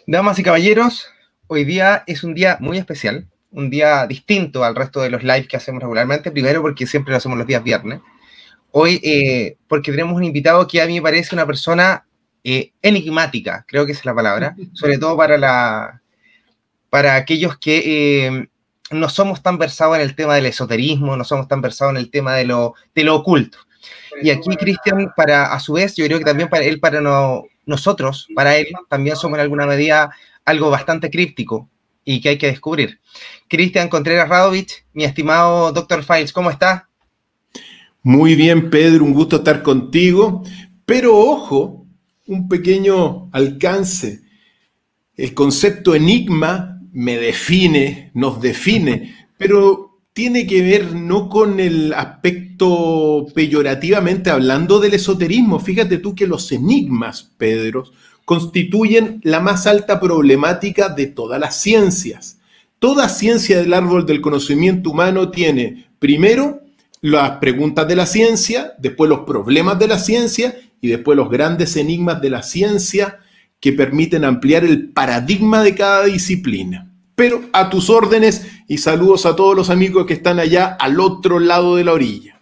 Damas y caballeros, hoy día es un día muy especial, un día distinto al resto de los lives que hacemos regularmente. Primero porque siempre lo hacemos los días viernes. Hoy porque tenemos un invitado que a mí me parece una persona enigmática, creo que esa es la palabra, sobre todo para aquellos que no somos tan versados en el tema del esoterismo, no somos tan versados en el tema de lo oculto. Y aquí Cristian, a su vez, yo creo que también para él, nosotros, para él, también somos en alguna medida algo bastante críptico y que hay que descubrir. Cristian Contreras Radovich, mi estimado Dr. Files, ¿cómo estás? Muy bien, Pedro, un gusto estar contigo, pero ojo, un pequeño alcance. El concepto enigma me define, nos define, pero tiene que ver no con el aspecto peyorativamente hablando del esoterismo. Fíjate tú que los enigmas, Pedro, constituyen la más alta problemática de todas las ciencias. Toda ciencia del árbol del conocimiento humano tiene, primero, las preguntas de la ciencia, después los problemas de la ciencia y después los grandes enigmas de la ciencia que permiten ampliar el paradigma de cada disciplina. Pero a tus órdenes y saludos a todos los amigos que están allá al otro lado de la orilla.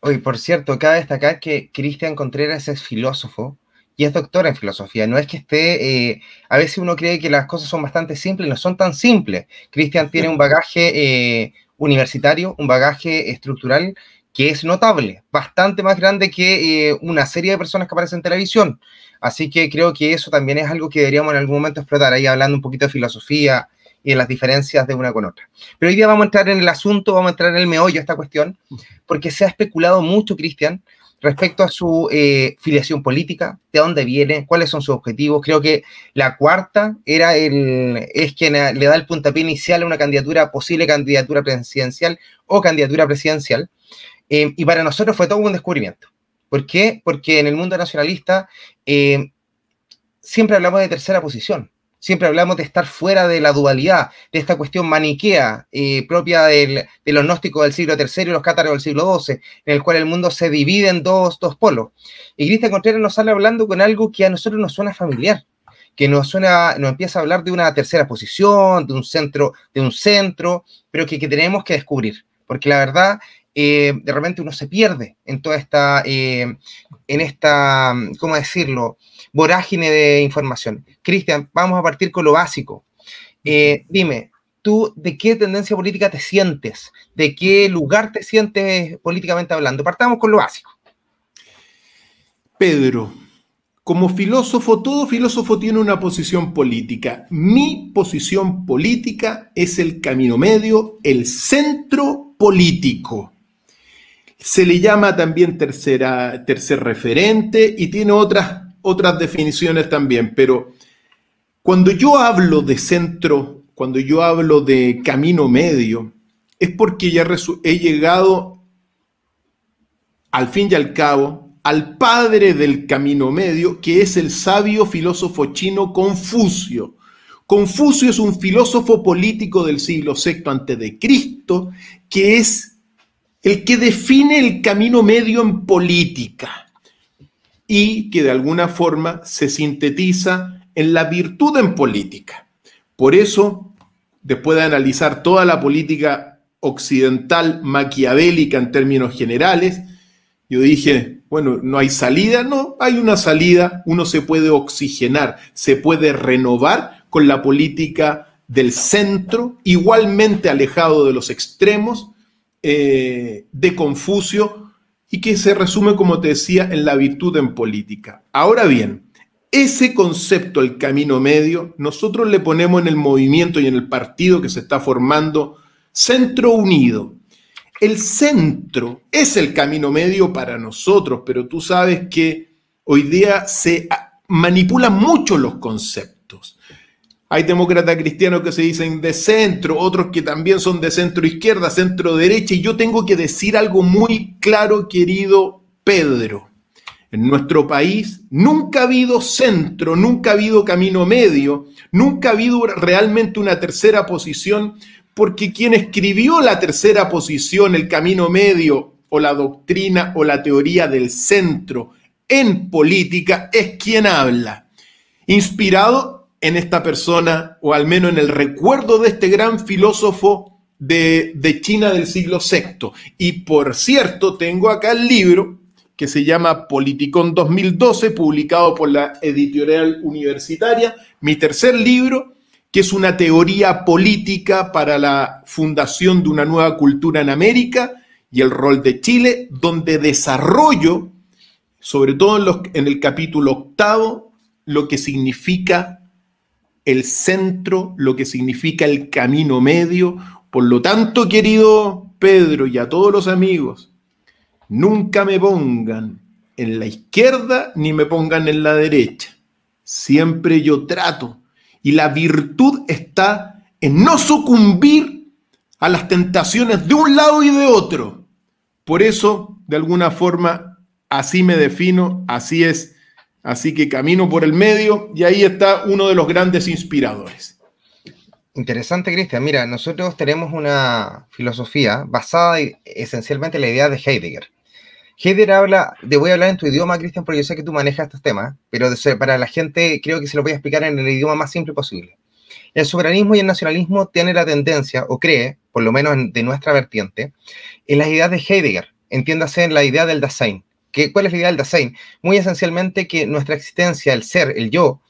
Oye, por cierto, cabe destacar que Cristian Contreras es filósofo y es doctor en filosofía. No es que esté... a veces uno cree que las cosas son bastante simples, no son tan simples. Cristian tiene un bagaje universitario, un bagaje estructural que es notable, bastante más grande que una serie de personas que aparecen en televisión. Así que creo que eso también es algo que deberíamos en algún momento explotar, ahí hablando un poquito de filosofía y de las diferencias de una con otra. Pero hoy día vamos a entrar en el asunto, vamos a entrar en el meollo de esta cuestión, porque se ha especulado mucho, Cristian, respecto a su filiación política, de dónde viene, cuáles son sus objetivos. Creo que la cuarta es quien le da el puntapié inicial a una candidatura, posible candidatura presidencial o candidatura presidencial. Y para nosotros fue todo un descubrimiento. ¿Por qué? Porque en el mundo nacionalista siempre hablamos de tercera posición. Siempre hablamos de estar fuera de la dualidad, de esta cuestión maniquea propia de los gnósticos del siglo III y los cátaros del siglo XII, en el cual el mundo se divide en dos polos. Y Cristian Contreras nos sale hablando con algo que a nosotros nos suena familiar, que nos empieza a hablar de una tercera posición, de un centro, pero que tenemos que descubrir, porque la verdad, de repente uno se pierde en toda esta, ¿cómo decirlo?, vorágine de información. Cristian, vamos a partir con lo básico. Dime, ¿tú de qué tendencia política te sientes? ¿De qué lugar te sientes políticamente hablando? Partamos con lo básico. Pedro, como filósofo, todo filósofo tiene una posición política. Mi posición política es el camino medio, el centro político. Se le llama también tercer referente y tiene otras definiciones también, pero cuando yo hablo de centro, cuando yo hablo de camino medio, es porque ya he llegado al fin y al cabo al padre del camino medio, que es el sabio filósofo chino Confucio. Confucio es un filósofo político del siglo VI a.C., que es el que define el camino medio en política y que de alguna forma se sintetiza en la virtud en política. Por eso, después de analizar toda la política occidental maquiavélica en términos generales, yo dije, bueno, ¿no hay salida? No, hay una salida, uno se puede oxigenar, se puede renovar con la política del centro, igualmente alejado de los extremos, de Confucio, y que se resume, como te decía, en la virtud en política. Ahora bien, ese concepto, el camino medio, nosotros le ponemos en el movimiento y en el partido que se está formando Centro Unido. El centro es el camino medio para nosotros, pero tú sabes que hoy día se manipulan mucho los conceptos. Hay demócratas cristianos que se dicen de centro, otros que también son de centro izquierda, centro derecha, y yo tengo que decir algo muy claro, querido Pedro. En nuestro país nunca ha habido centro, nunca ha habido camino medio, nunca ha habido realmente una tercera posición, porque quien escribió la tercera posición, el camino medio, o la doctrina o la teoría del centro en política, es quien habla, inspirado en esta persona, o al menos en el recuerdo de este gran filósofo de China del siglo VI. Y por cierto, tengo acá el libro que se llama Politicón 2012, publicado por la Editorial Universitaria, mi tercer libro, que es una teoría política para la fundación de una nueva cultura en América y el rol de Chile, donde desarrollo, sobre todo en el capítulo 8, lo que significa el centro, lo que significa el camino medio. Por lo tanto, querido Pedro y a todos los amigos, nunca me pongan en la izquierda ni me pongan en la derecha. Siempre yo trato. Y la virtud está en no sucumbir a las tentaciones de un lado y de otro. Por eso, de alguna forma, así me defino, así es. Así que camino por el medio y ahí está uno de los grandes inspiradores. Interesante, Cristian. Mira, nosotros tenemos una filosofía basada esencialmente en la idea de Heidegger. Heidegger habla, te voy a hablar en tu idioma, Cristian, porque yo sé que tú manejas estos temas, pero para la gente creo que se lo voy a explicar en el idioma más simple posible. El soberanismo y el nacionalismo tienen la tendencia, o cree, por lo menos de nuestra vertiente, en las ideas de Heidegger, entiéndase en la idea del Dasein. ¿Cuál es la idea del Dasein? Muy esencialmente que nuestra existencia, el ser, el yo,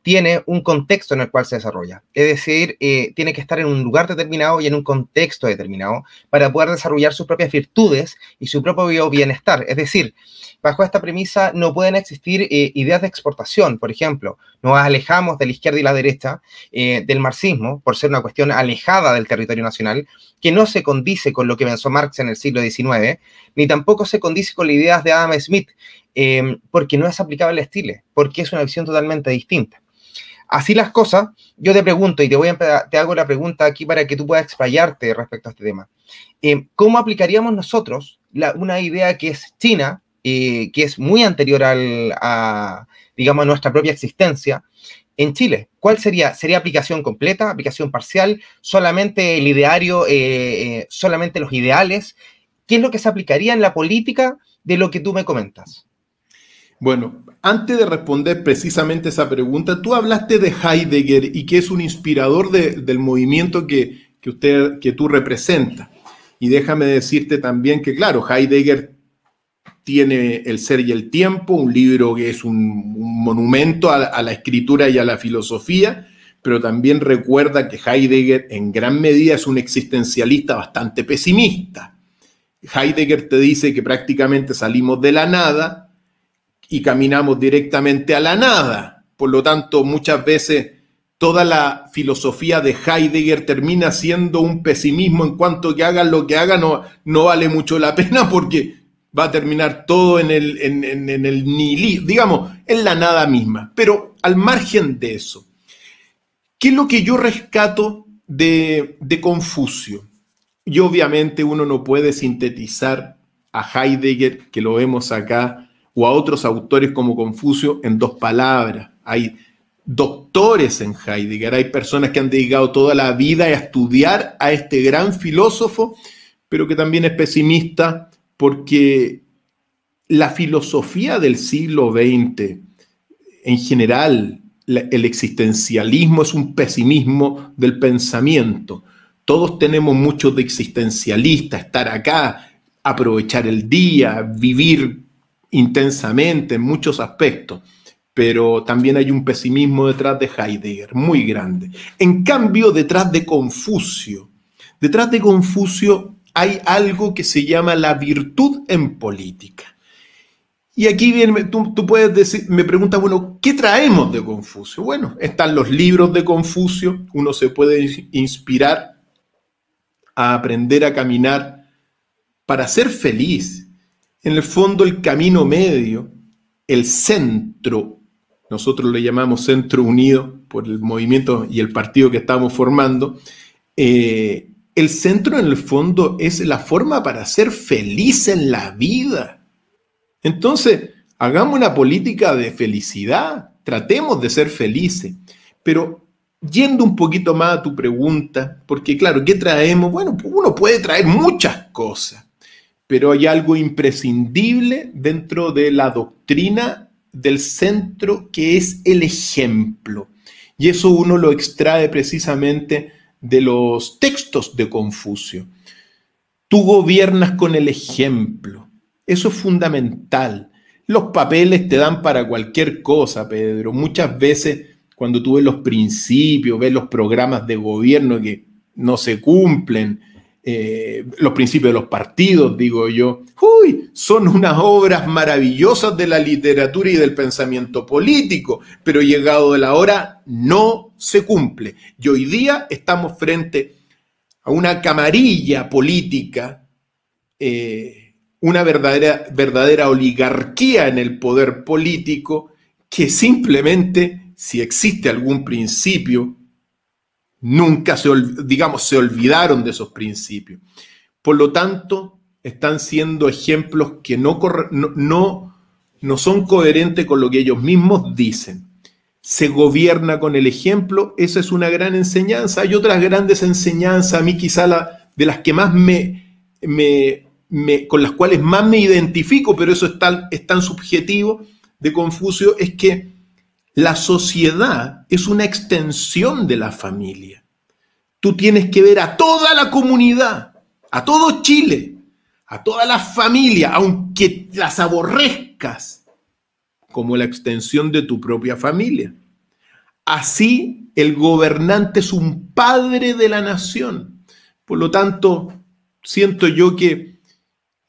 tiene un contexto en el cual se desarrolla. Es decir, tiene que estar en un lugar determinado y en un contexto determinado para poder desarrollar sus propias virtudes y su propio bienestar. Es decir, bajo esta premisa no pueden existir ideas de exportación. Por ejemplo, nos alejamos de la izquierda y la derecha del marxismo por ser una cuestión alejada del territorio nacional, que no se condice con lo que pensó Marx en el siglo XIX, ni tampoco se condice con las ideas de Adam Smith, porque no es aplicable a Chile, porque es una visión totalmente distinta. Así las cosas, yo te pregunto, y te hago la pregunta aquí para que tú puedas explayarte respecto a este tema. ¿Cómo aplicaríamos nosotros una idea que es china, que es muy anterior digamos, a nuestra propia existencia, en Chile? ¿Cuál sería? ¿Sería aplicación completa, aplicación parcial, solamente el ideario, solamente los ideales? ¿Qué es lo que se aplicaría en la política de lo que tú me comentas? Bueno, antes de responder precisamente esa pregunta, tú hablaste de Heidegger y que es un inspirador del movimiento que tú representas. Y déjame decirte también que, claro, Heidegger tiene El ser y el tiempo, un libro que es un monumento a la escritura y a la filosofía, pero también recuerda que Heidegger en gran medida es un existencialista bastante pesimista. Heidegger te dice que prácticamente salimos de la nada y caminamos directamente a la nada. Por lo tanto, muchas veces toda la filosofía de Heidegger termina siendo un pesimismo en cuanto que hagan lo que hagan, no vale mucho la pena porque va a terminar todo en el nihilismo, digamos, en la nada misma. Pero al margen de eso, ¿qué es lo que yo rescato de Confucio? Y obviamente uno no puede sintetizar a Heidegger, que lo vemos acá, o a otros autores como Confucio en dos palabras. Hay doctores en Heidegger, hay personas que han dedicado toda la vida a estudiar a este gran filósofo, pero que también es pesimista porque la filosofía del siglo XX, en general, el existencialismo es un pesimismo del pensamiento. Todos tenemos mucho de existencialista, estar acá, aprovechar el día, vivir intensamente en muchos aspectos, pero también hay un pesimismo detrás de Heidegger, muy grande. En cambio, detrás de Confucio hay algo que se llama la virtud en política. Y aquí viene, tú puedes decir, me preguntas, bueno, ¿qué traemos de Confucio? Bueno, están los libros de Confucio, uno se puede inspirar a aprender a caminar para ser feliz. En el fondo, el camino medio, el centro, nosotros le llamamos Centro Unido por el movimiento y el partido que estamos formando, el centro en el fondo es la forma para ser feliz en la vida. Entonces, hagamos una política de felicidad, tratemos de ser felices, pero yendo un poquito más a tu pregunta, porque claro, ¿qué traemos? Bueno, uno puede traer muchas cosas, pero hay algo imprescindible dentro de la doctrina del centro que es el ejemplo. Y eso uno lo extrae precisamente de los textos de Confucio. Tú gobiernas con el ejemplo. Eso es fundamental. Los papeles te dan para cualquier cosa, Pedro. Muchas veces cuando tú ves los principios, ves los programas de gobierno que no se cumplen, los principios de los partidos, digo yo, son unas obras maravillosas de la literatura y del pensamiento político, pero llegado de la hora no se cumple. Y hoy día estamos frente a una camarilla política, una verdadera oligarquía en el poder político, que simplemente, si existe algún principio, nunca se olvidaron de esos principios. Por lo tanto, están siendo ejemplos que no son coherentes con lo que ellos mismos dicen. Se gobierna con el ejemplo, esa es una gran enseñanza. Hay otras grandes enseñanzas, a mí quizá de las que más con las cuales más me identifico, pero eso es tan subjetivo, de Confucio, es que la sociedad es una extensión de la familia. Tú tienes que ver a toda la comunidad, a todo Chile, a toda la familia, aunque las aborrezcas, como la extensión de tu propia familia. Así, el gobernante es un padre de la nación. Por lo tanto, siento yo que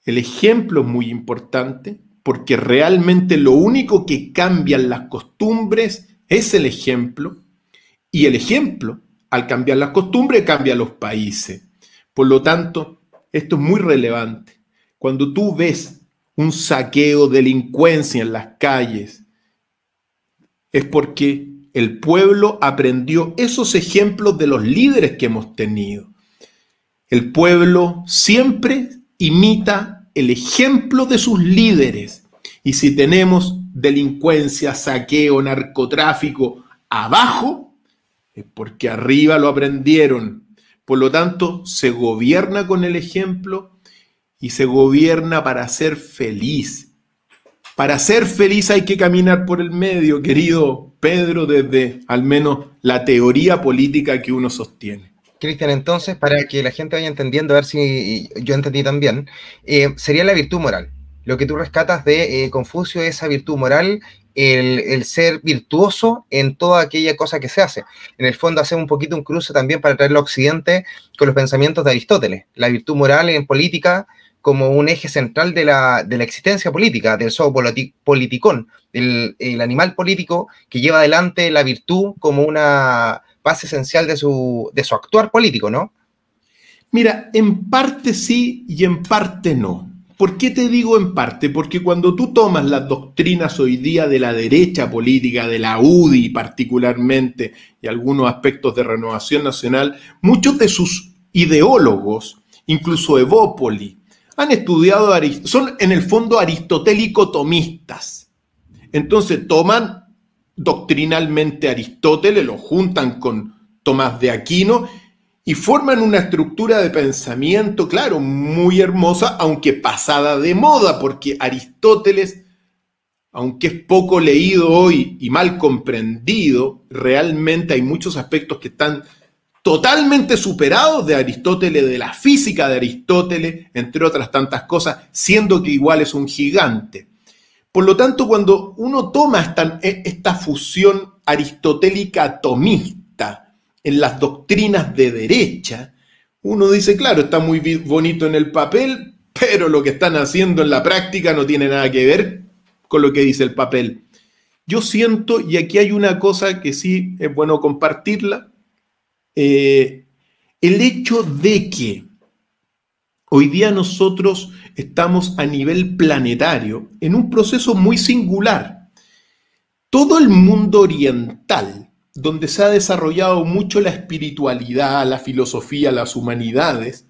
el ejemplo es muy importante, porque realmente lo único que cambian las costumbres es el ejemplo, y el ejemplo, al cambiar las costumbres, cambia los países. Por lo tanto, esto es muy relevante. Cuando tú ves un saqueo, delincuencia en las calles, es porque el pueblo aprendió esos ejemplos de los líderes que hemos tenido. El pueblo siempre imita el ejemplo de sus líderes. Y si tenemos delincuencia, saqueo, narcotráfico abajo, es porque arriba lo aprendieron. Por lo tanto, se gobierna con el ejemplo y se gobierna para ser feliz. Para ser feliz hay que caminar por el medio, querido Pedro, desde al menos la teoría política que uno sostiene. Cristian, entonces, para que la gente vaya entendiendo, a ver si yo entendí también, sería la virtud moral. Lo que tú rescatas de Confucio es esa virtud moral, el ser virtuoso en toda aquella cosa que se hace. En el fondo, hacemos un poquito un cruce también para traerlo a Occidente con los pensamientos de Aristóteles. La virtud moral en política como un eje central de la existencia política, del politicón, el animal político que lleva adelante la virtud como una base esencial de su actuar político, ¿no? Mira, en parte sí y en parte no. ¿Por qué te digo en parte? Porque cuando tú tomas las doctrinas hoy día de la derecha política, de la UDI particularmente, y algunos aspectos de Renovación Nacional, muchos de sus ideólogos, incluso Evópoli, han estudiado, son en el fondo aristotélico-tomistas. Entonces toman doctrinalmente Aristóteles, lo juntan con Tomás de Aquino y forman una estructura de pensamiento, claro, muy hermosa, aunque pasada de moda, porque Aristóteles, aunque es poco leído hoy y mal comprendido, realmente hay muchos aspectos que están totalmente superados de Aristóteles, de la física de Aristóteles, entre otras tantas cosas, siendo que igual es un gigante. Por lo tanto, cuando uno toma esta fusión aristotélica tomista en las doctrinas de derecha, uno dice, claro, está muy bonito en el papel, pero lo que están haciendo en la práctica no tiene nada que ver con lo que dice el papel. Yo siento, y aquí hay una cosa que sí es bueno compartirla, el hecho de que hoy día nosotros estamos a nivel planetario en un proceso muy singular. Todo el mundo oriental, donde se ha desarrollado mucho la espiritualidad, la filosofía, las humanidades,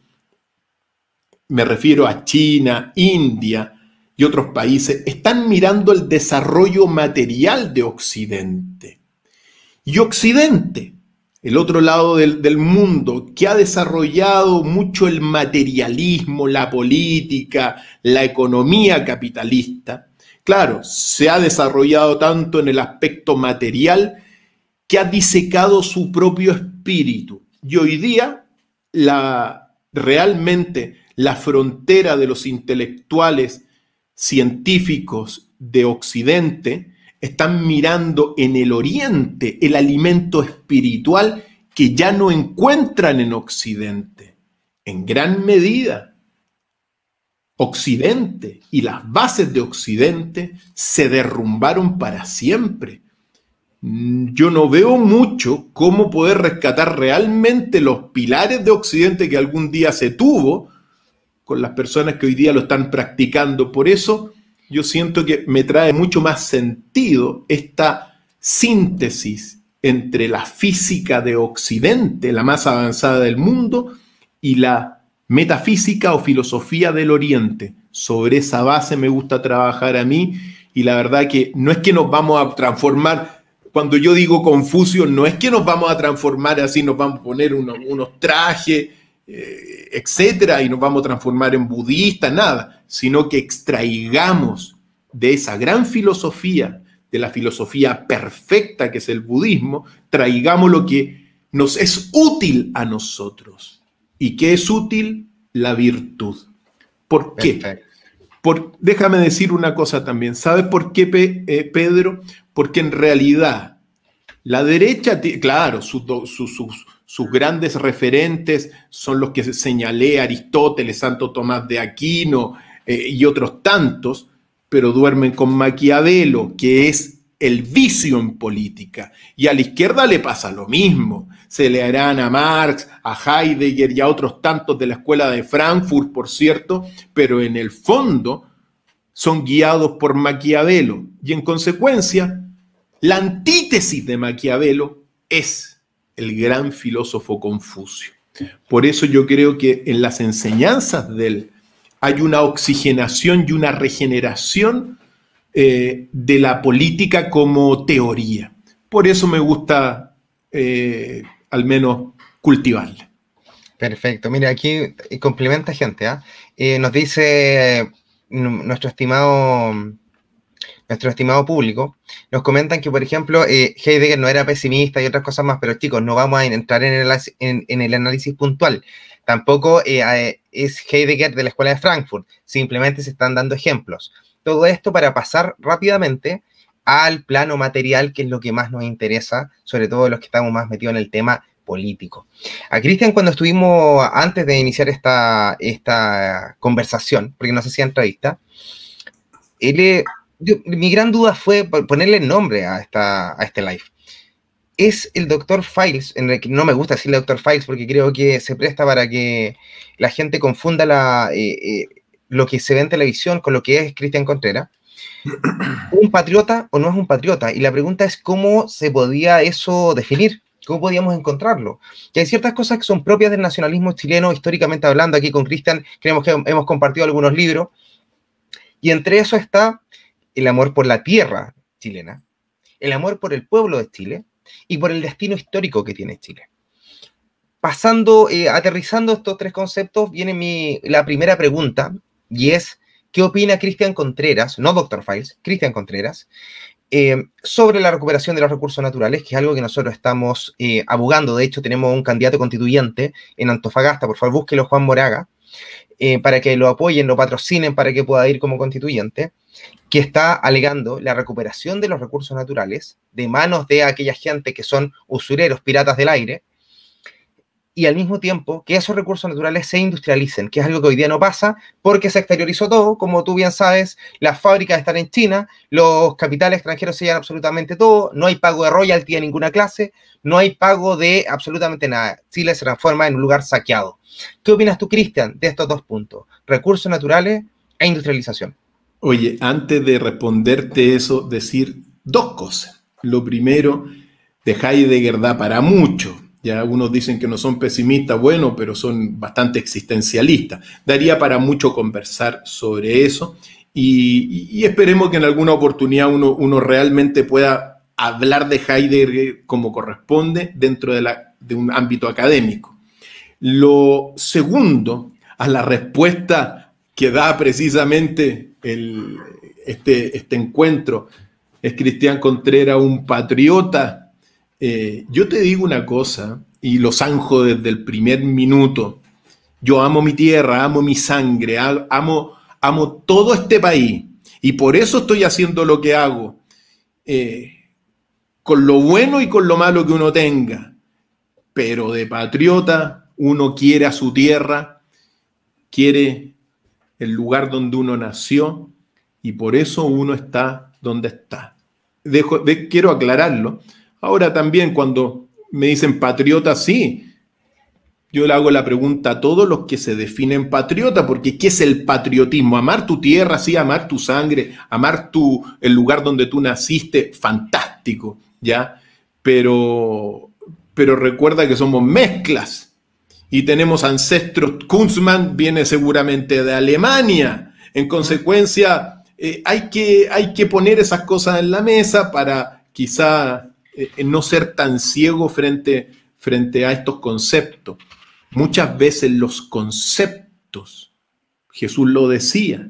me refiero a China, India y otros países, están mirando el desarrollo material de Occidente. Y Occidente, el otro lado del mundo, que ha desarrollado mucho el materialismo, la política, la economía capitalista, claro, se ha desarrollado tanto en el aspecto material que ha disecado su propio espíritu. Y hoy día, realmente la frontera de los intelectuales científicos de Occidente están mirando en el Oriente el alimento espiritual que ya no encuentran en Occidente. En gran medida, Occidente y las bases de Occidente se derrumbaron para siempre. Yo no veo mucho cómo poder rescatar realmente los pilares de Occidente que algún día se tuvo con las personas que hoy día lo están practicando. Por eso yo siento que me trae mucho más sentido esta síntesis entre la física de Occidente, la más avanzada del mundo, y la metafísica o filosofía del Oriente. Sobre esa base me gusta trabajar a mí, y la verdad que no es que nos vamos a transformar. Cuando yo digo Confucio, no es que nos vamos a transformar así, nos vamos a poner unos trajes, etcétera, y nos vamos a transformar en budistas, nada, sino que extraigamos de esa gran filosofía, de la filosofía perfecta que es el budismo, traigamos lo que nos es útil a nosotros. ¿Y qué es útil? La virtud. ¿Por qué? Déjame decir una cosa también. ¿Sabes por qué, Pedro? Porque en realidad la derecha, claro, sus grandes referentes son los que señalé, Aristóteles, Santo Tomás de Aquino y otros tantos, pero duermen con Maquiavelo, que es el vicio en política. Y a la izquierda le pasa lo mismo. Se le harán a Marx, a Heidegger y a otros tantos de la escuela de Frankfurt, por cierto, pero en el fondo son guiados por Maquiavelo. Y en consecuencia, la antítesis de Maquiavelo es el gran filósofo Confucio. Por eso yo creo que en las enseñanzas de él hay una oxigenación y una regeneración de la política como teoría. Por eso me gusta al menos cultivarla. Perfecto. Mira, aquí complementa gente, nos dice nuestro estimado público, nos comentan que, por ejemplo, Heidegger no era pesimista y otras cosas más, pero chicos, no vamos a entrar en el análisis puntual. Tampoco es Heidegger de la escuela de Frankfurt, simplemente se están dando ejemplos. Todo esto para pasar rápidamente al plano material, que es lo que más nos interesa, sobre todo los que estamos más metidos en el tema político. A Cristian, cuando estuvimos, antes de iniciar esta conversación, porque no se hacía entrevista, mi gran duda fue ponerle nombre a este live. Es el Dr. Files, no me gusta decirle Dr. Files porque creo que se presta para que la gente confunda lo que se ve en televisión con lo que es Cristian Contreras. ¿Un patriota o no es un patriota? Y la pregunta es cómo se podía eso definir, cómo podíamos encontrarlo. Que hay ciertas cosas que son propias del nacionalismo chileno, históricamente hablando. Aquí con Cristian creemos que hemos compartido algunos libros, y entre eso está el amor por la tierra chilena, el amor por el pueblo de Chile y por el destino histórico que tiene Chile. Aterrizando estos tres conceptos, viene la primera pregunta, y es, ¿qué opina Cristian Contreras, no Dr. Files, Cristian Contreras, sobre la recuperación de los recursos naturales, que es algo que nosotros estamos abogando? De hecho, tenemos un candidato constituyente en Antofagasta, por favor, búsquelo, Juan Moraga, para que lo apoyen, lo patrocinen, para que pueda ir como constituyente, que está alegando la recuperación de los recursos naturales de manos de aquella gente que son usureros, piratas del aire, y al mismo tiempo que esos recursos naturales se industrialicen, que es algo que hoy día no pasa porque se exteriorizó todo. Como tú bien sabes, las fábricas están en China, los capitales extranjeros se llevan absolutamente todo, no hay pago de royalty de ninguna clase, no hay pago de absolutamente nada. Chile se transforma en un lugar saqueado. ¿Qué opinas tú, Cristian, de estos dos puntos? Recursos naturales e industrialización. Oye, antes de responderte eso, decir dos cosas. Lo primero, de Heidegger da para mucho. Ya algunos dicen que no son pesimistas, bueno, pero son bastante existencialistas. Daría para mucho conversar sobre eso y esperemos que en alguna oportunidad uno realmente pueda hablar de Heidegger como corresponde dentro de un ámbito académico. Lo segundo, a la respuesta que da precisamente este encuentro, ¿es Cristian Contreras un patriota? Yo te digo una cosa, y lo zanjo desde el primer minuto. Yo amo mi tierra, amo mi sangre, amo todo este país. Y por eso estoy haciendo lo que hago. Con lo bueno y con lo malo que uno tenga. Pero de patriota, uno quiere a su tierra, quiere el lugar donde uno nació, y por eso uno está donde está. Quiero aclararlo. Ahora también cuando me dicen patriota, sí, yo le hago la pregunta a todos los que se definen patriota, porque ¿qué es el patriotismo? Amar tu tierra, sí, amar tu sangre, amar el lugar donde tú naciste, fantástico, ¿ya? Pero recuerda que somos mezclas y tenemos ancestros. Kunzman viene seguramente de Alemania. En consecuencia, hay que poner esas cosas en la mesa para quizá no ser tan ciego frente a estos conceptos. Muchas veces los conceptos, Jesús lo decía,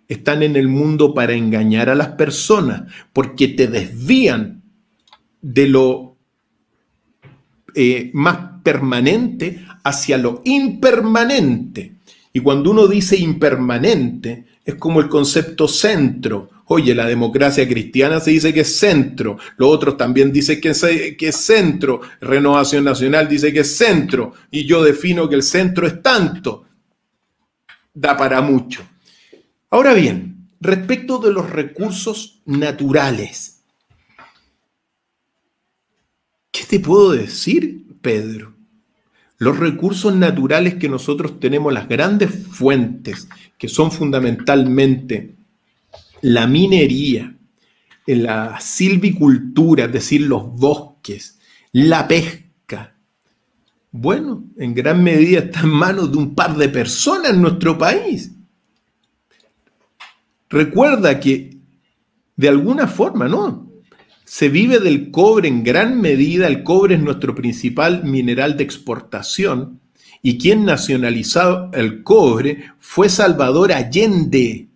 están en el mundo para engañar a las personas, porque te desvían de lo más permanente hacia lo impermanente. Y cuando uno dice impermanente, es como el concepto centro. Oye, la democracia cristiana se dice que es centro, los otros también dicen que es centro, Renovación Nacional dice que es centro, y yo defino que el centro es tanto. Da para mucho. Ahora bien, respecto de los recursos naturales, ¿qué te puedo decir, Pedro? Los recursos naturales que nosotros tenemos, las grandes fuentes, que son fundamentalmente la minería, la silvicultura, es decir, los bosques, la pesca, bueno, en gran medida está en manos de un par de personas en nuestro país. Recuerda que, de alguna forma, ¿no?, se vive del cobre en gran medida. El cobre es nuestro principal mineral de exportación, y quien nacionalizó el cobre fue Salvador Allende,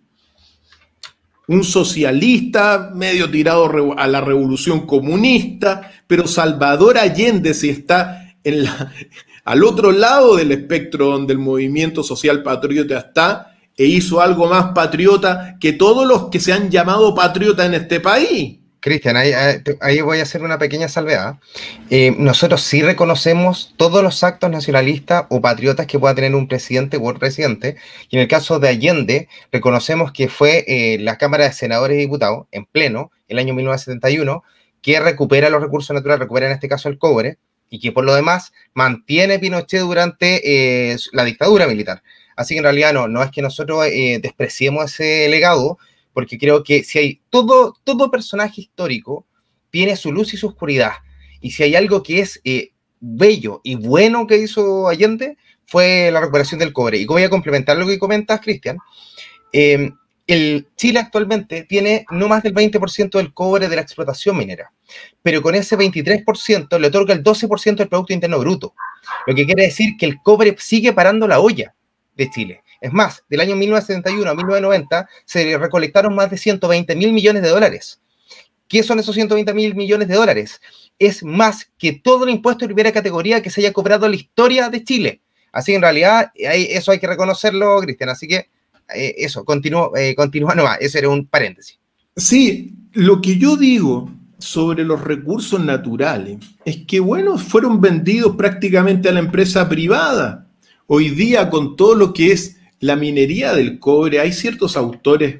un socialista medio tirado a la revolución comunista, pero Salvador Allende sí está al otro lado del espectro donde el movimiento social patriota está, e hizo algo más patriota que todos los que se han llamado patriotas en este país. Cristian, ahí voy a hacer una pequeña salvedad. Nosotros sí reconocemos todos los actos nacionalistas o patriotas que pueda tener un presidente u otro presidente, y en el caso de Allende, reconocemos que fue la Cámara de Senadores y Diputados, en pleno, el año 1971, que recupera los recursos naturales, recupera en este caso el cobre, y que por lo demás mantiene Pinochet durante la dictadura militar. Así que en realidad no es que nosotros despreciemos ese legado, porque creo que si hay todo personaje histórico tiene su luz y su oscuridad, y si hay algo que es bello y bueno que hizo Allende, fue la recuperación del cobre. Y voy a complementar lo que comentas, Cristian. El Chile actualmente tiene no más del 20% del cobre de la explotación minera, pero con ese 23% le otorga el 12% del Producto Interno Bruto, lo que quiere decir que el cobre sigue parando la olla de Chile. Es más, del año 1971 a 1990 se recolectaron más de 120.000 millones de dólares. ¿Qué son esos 120.000 millones de dólares? Es más que todo el impuesto de primera categoría que se haya cobrado en la historia de Chile. Así que en realidad eso hay que reconocerlo, Cristian. Así que eso, continúa nomás. Ese era un paréntesis. Sí, lo que yo digo sobre los recursos naturales es que, bueno, fueron vendidos prácticamente a la empresa privada. Hoy día, con todo lo que es la minería del cobre, hay ciertos autores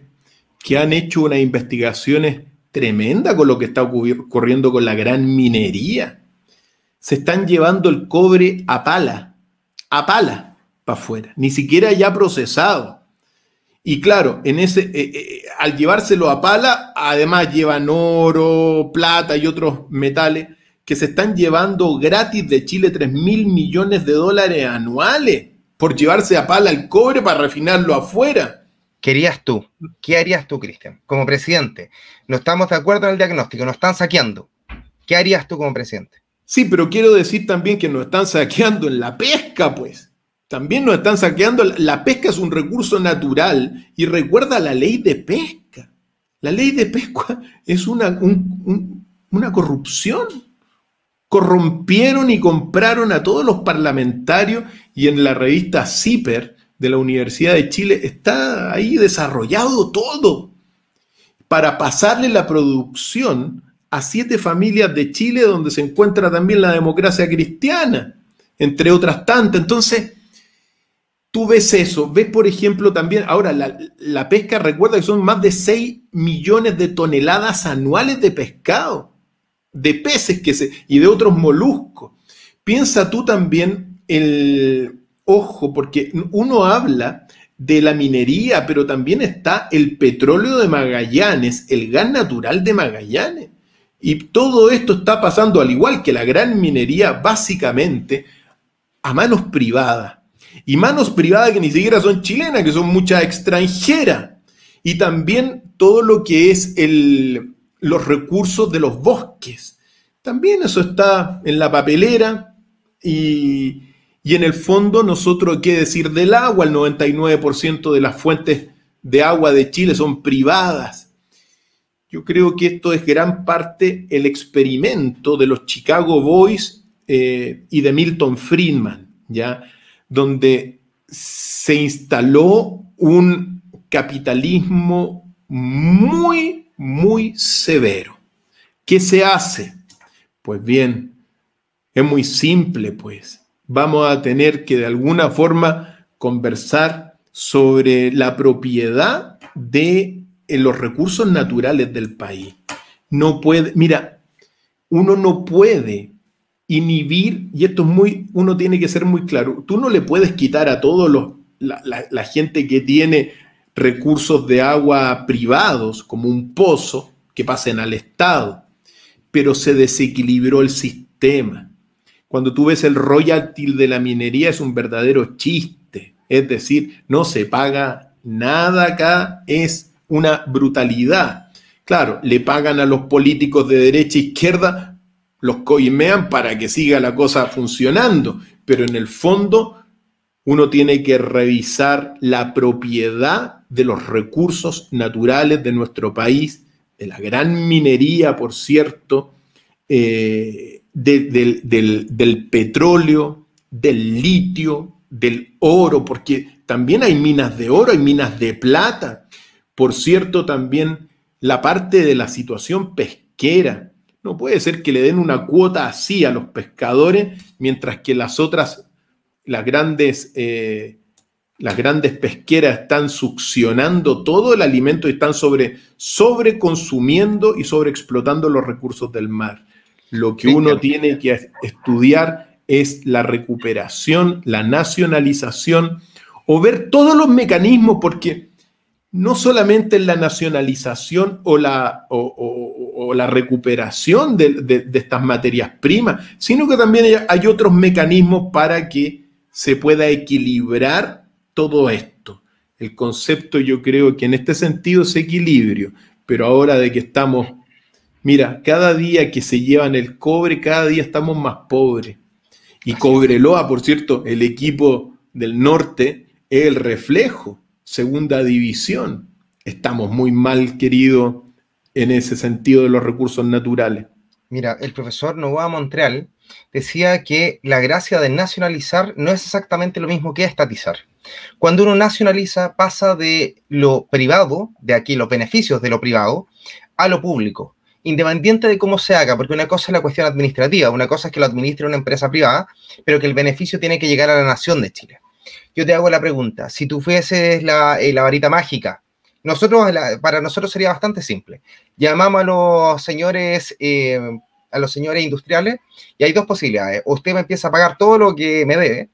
que han hecho unas investigaciones tremendas con lo que está ocurriendo con la gran minería. Se están llevando el cobre a pala para afuera, ni siquiera ya procesado. Y claro, al llevárselo a pala, además llevan oro, plata y otros metales que se están llevando gratis de Chile 3.000 millones de dólares anuales por llevarse a pala el cobre para refinarlo afuera. ¿Qué harías tú, Cristian, como presidente? No estamos de acuerdo en el diagnóstico, nos están saqueando. ¿Qué harías tú como presidente? Sí, pero quiero decir también que nos están saqueando en la pesca, pues. También nos están saqueando. La pesca es un recurso natural, y recuerda la ley de pesca. La ley de pesca es una corrupción. corrompieron y compraron a todos los parlamentarios, y en la revista CIPER de la Universidad de Chile está ahí desarrollado todo para pasarle la producción a 7 familias de Chile, donde se encuentra también la democracia cristiana, entre otras tantas. Entonces, tú ves eso, ves por ejemplo también, ahora la pesca, recuerda que son más de 6 millones de toneladas anuales de pescado, de peces y de otros moluscos. Piensa tú también ojo, porque uno habla de la minería, pero también está el petróleo de Magallanes, el gas natural de Magallanes. Y todo esto está pasando, al igual que la gran minería, básicamente a manos privadas. Y manos privadas que ni siquiera son chilenas, que son muchas extranjeras. Y también todo lo que es los recursos de los bosques. También eso está en la papelera. Y en el fondo, nosotros, ¿qué decir del agua? El 99% de las fuentes de agua de Chile son privadas. Yo creo que esto es gran parte el experimento de los Chicago Boys y de Milton Friedman, ¿ya? Donde se instaló un capitalismo muy, muy severo. ¿Qué se hace? Pues bien, es muy simple, pues. Vamos a tener que de alguna forma conversar sobre la propiedad de los recursos naturales del país. No puede, mira, uno no puede inhibir, y esto es uno tiene que ser muy claro, tú no le puedes quitar a todos la gente que tiene recursos de agua privados, como un pozo, que pasen al Estado, pero se desequilibró el sistema. Cuando tú ves el royalty de la minería es un verdadero chiste, es decir, no se paga nada acá, es una brutalidad. Claro, le pagan a los políticos de derecha e izquierda, los coimean para que siga la cosa funcionando, pero en el fondo uno tiene que revisar la propiedad de los recursos naturales de nuestro país, de la gran minería, por cierto, del petróleo, del litio, del oro, porque también hay minas de oro, hay minas de plata. Por cierto, también la parte de la situación pesquera. No puede ser que le den una cuota así a los pescadores, mientras que las grandes pesqueras están succionando todo el alimento y están sobreconsumiendo y sobreexplotando los recursos del mar. Lo que uno tiene que estudiar es la recuperación, la nacionalización, o ver todos los mecanismos, porque no solamente en la nacionalización o la recuperación de estas materias primas, sino que también hay otros mecanismos para que se pueda equilibrar todo esto. El concepto, yo creo que en este sentido es equilibrio, pero ahora de que estamos, mira, cada día que se llevan el cobre, cada día estamos más pobres. Y Cobreloa, por cierto, el equipo del norte, es el reflejo. Segunda división. Estamos muy mal, querido, en ese sentido de los recursos naturales. Mira, el profesor Novoa Montreal decía que la gracia de nacionalizar no es exactamente lo mismo que estatizar. Cuando uno nacionaliza, pasa de lo privado, de aquí los beneficios de lo privado, a lo público, independiente de cómo se haga, porque una cosa es la cuestión administrativa, una cosa es que lo administre una empresa privada, pero que el beneficio tiene que llegar a la nación de Chile. Yo te hago la pregunta, si tú fueses la varita mágica, para nosotros sería bastante simple. Llamamos a los señores industriales y hay dos posibilidades. O usted me empieza a pagar todo lo que me debe,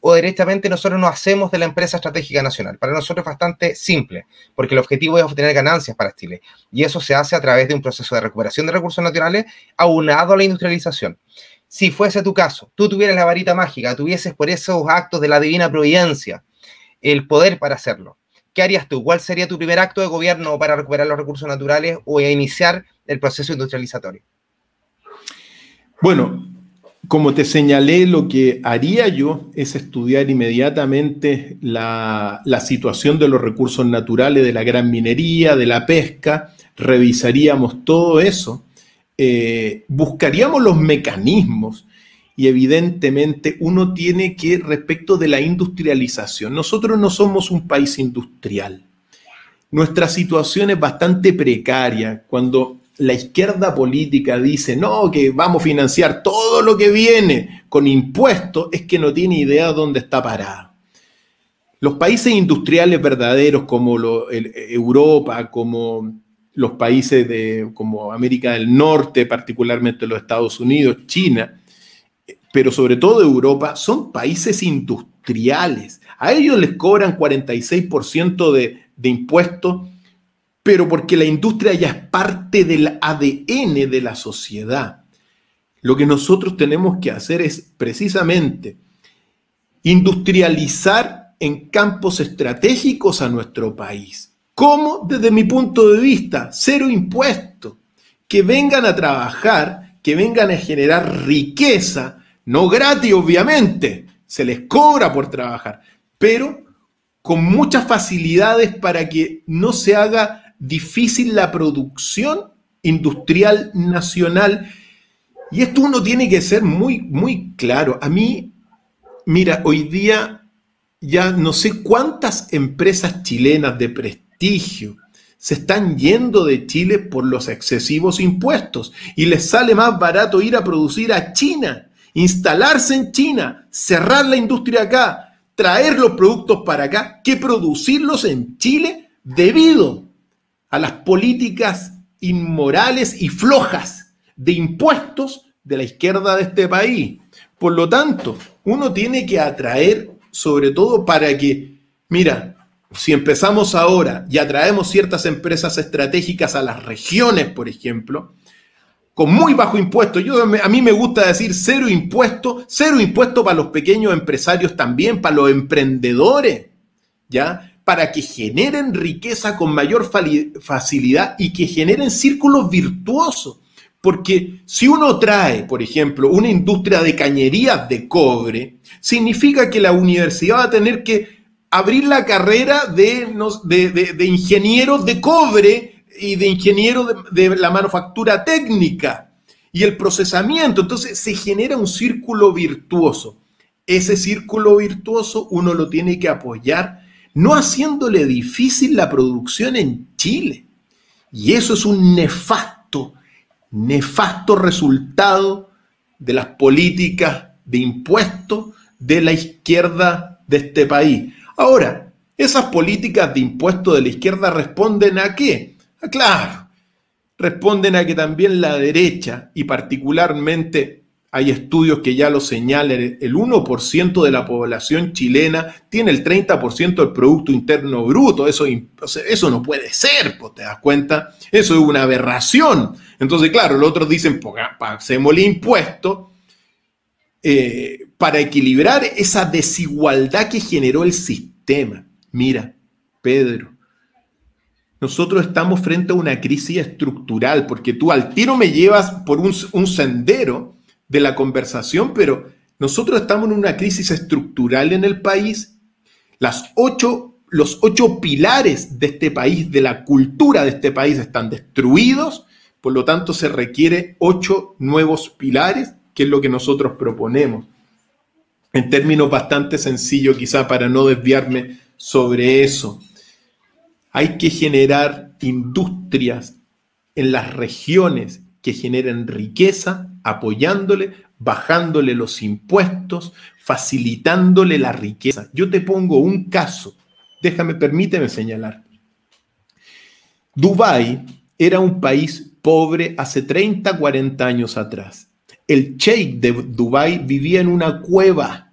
o directamente nosotros nos hacemos de la empresa estratégica nacional. Para nosotros es bastante simple, porque el objetivo es obtener ganancias para Chile. Y eso se hace a través de un proceso de recuperación de recursos naturales aunado a la industrialización. Si fuese tu caso, tú tuvieras la varita mágica, tuvieses por esos actos de la divina providencia el poder para hacerlo, ¿qué harías tú? ¿Cuál sería tu primer acto de gobierno para recuperar los recursos naturales o iniciar el proceso industrializatorio? Bueno, como te señalé, lo que haría yo es estudiar inmediatamente la situación de los recursos naturales, de la gran minería, de la pesca, revisaríamos todo eso. buscaríamos los mecanismos. Y evidentemente uno tiene que, respecto de la industrialización, nosotros no somos un país industrial. Nuestra situación es bastante precaria. Cuando la izquierda política dice, no, que vamos a financiar todo lo que viene con impuestos, es que no tiene idea de dónde está parado. Los países industriales verdaderos como Europa, como los países como América del Norte, particularmente los Estados Unidos, China, pero sobre todo Europa, son países industriales. A ellos les cobran 46% de impuestos, pero porque la industria ya es parte del ADN de la sociedad. Lo que nosotros tenemos que hacer es precisamente industrializar en campos estratégicos a nuestro país. ¿Cómo? Desde mi punto de vista, cero impuestos. Que vengan a trabajar, que vengan a generar riqueza, no gratis, obviamente, se les cobra por trabajar, pero con muchas facilidades para que no se haga difícil la producción industrial nacional. Y esto uno tiene que ser muy, muy claro. A mí, mira, hoy día ya no sé cuántas empresas chilenas de prestigio se están yendo de Chile por los excesivos impuestos y les sale más barato ir a producir a China, instalarse en China, cerrar la industria acá, traer los productos para acá, que producirlos en Chile debido a las políticas inmorales y flojas de impuestos de la izquierda de este país. Por lo tanto, uno tiene que atraer, sobre todo para que, mira, si empezamos ahora y atraemos ciertas empresas estratégicas a las regiones, por ejemplo, con muy bajo impuesto. A mí me gusta decir cero impuesto para los pequeños empresarios también, para los emprendedores, ¿ya? Para que generen riqueza con mayor facilidad y que generen círculos virtuosos. Porque si uno trae, por ejemplo, una industria de cañerías de cobre, significa que la universidad va a tener que abrir la carrera de ingenieros de cobre y de ingeniero de la manufactura técnica y el procesamiento. Entonces se genera un círculo virtuoso. Ese círculo virtuoso uno lo tiene que apoyar, no haciéndole difícil la producción en Chile. Y eso es un nefasto resultado de las políticas de impuestos de la izquierda de este país. Ahora, esas políticas de impuestos de la izquierda responden ¿a qué? Claro, responden a que también la derecha, y particularmente hay estudios que ya lo señalan, el 1% de la población chilena tiene el 30% del Producto Interno Bruto. Eso no puede ser, pues, ¿te das cuenta? Eso es una aberración. Entonces, claro, los otros dicen, pasémosle impuestos para equilibrar esa desigualdad que generó el sistema. Mira, Pedro, nosotros estamos frente a una crisis estructural, porque tú al tiro me llevas por un sendero de la conversación, pero nosotros estamos en una crisis estructural en el país. Los 8 pilares de este país, de la cultura de este país, están destruidos, por lo tanto se requiere 8 nuevos pilares, que es lo que nosotros proponemos. En términos bastante sencillos, quizá para no desviarme sobre eso. Hay que generar industrias en las regiones que generen riqueza, apoyándole, bajándole los impuestos, facilitándole la riqueza. Yo te pongo un caso, permíteme señalar. Dubái era un país pobre hace 30, 40 años atrás. El sheik de Dubái vivía en una cueva,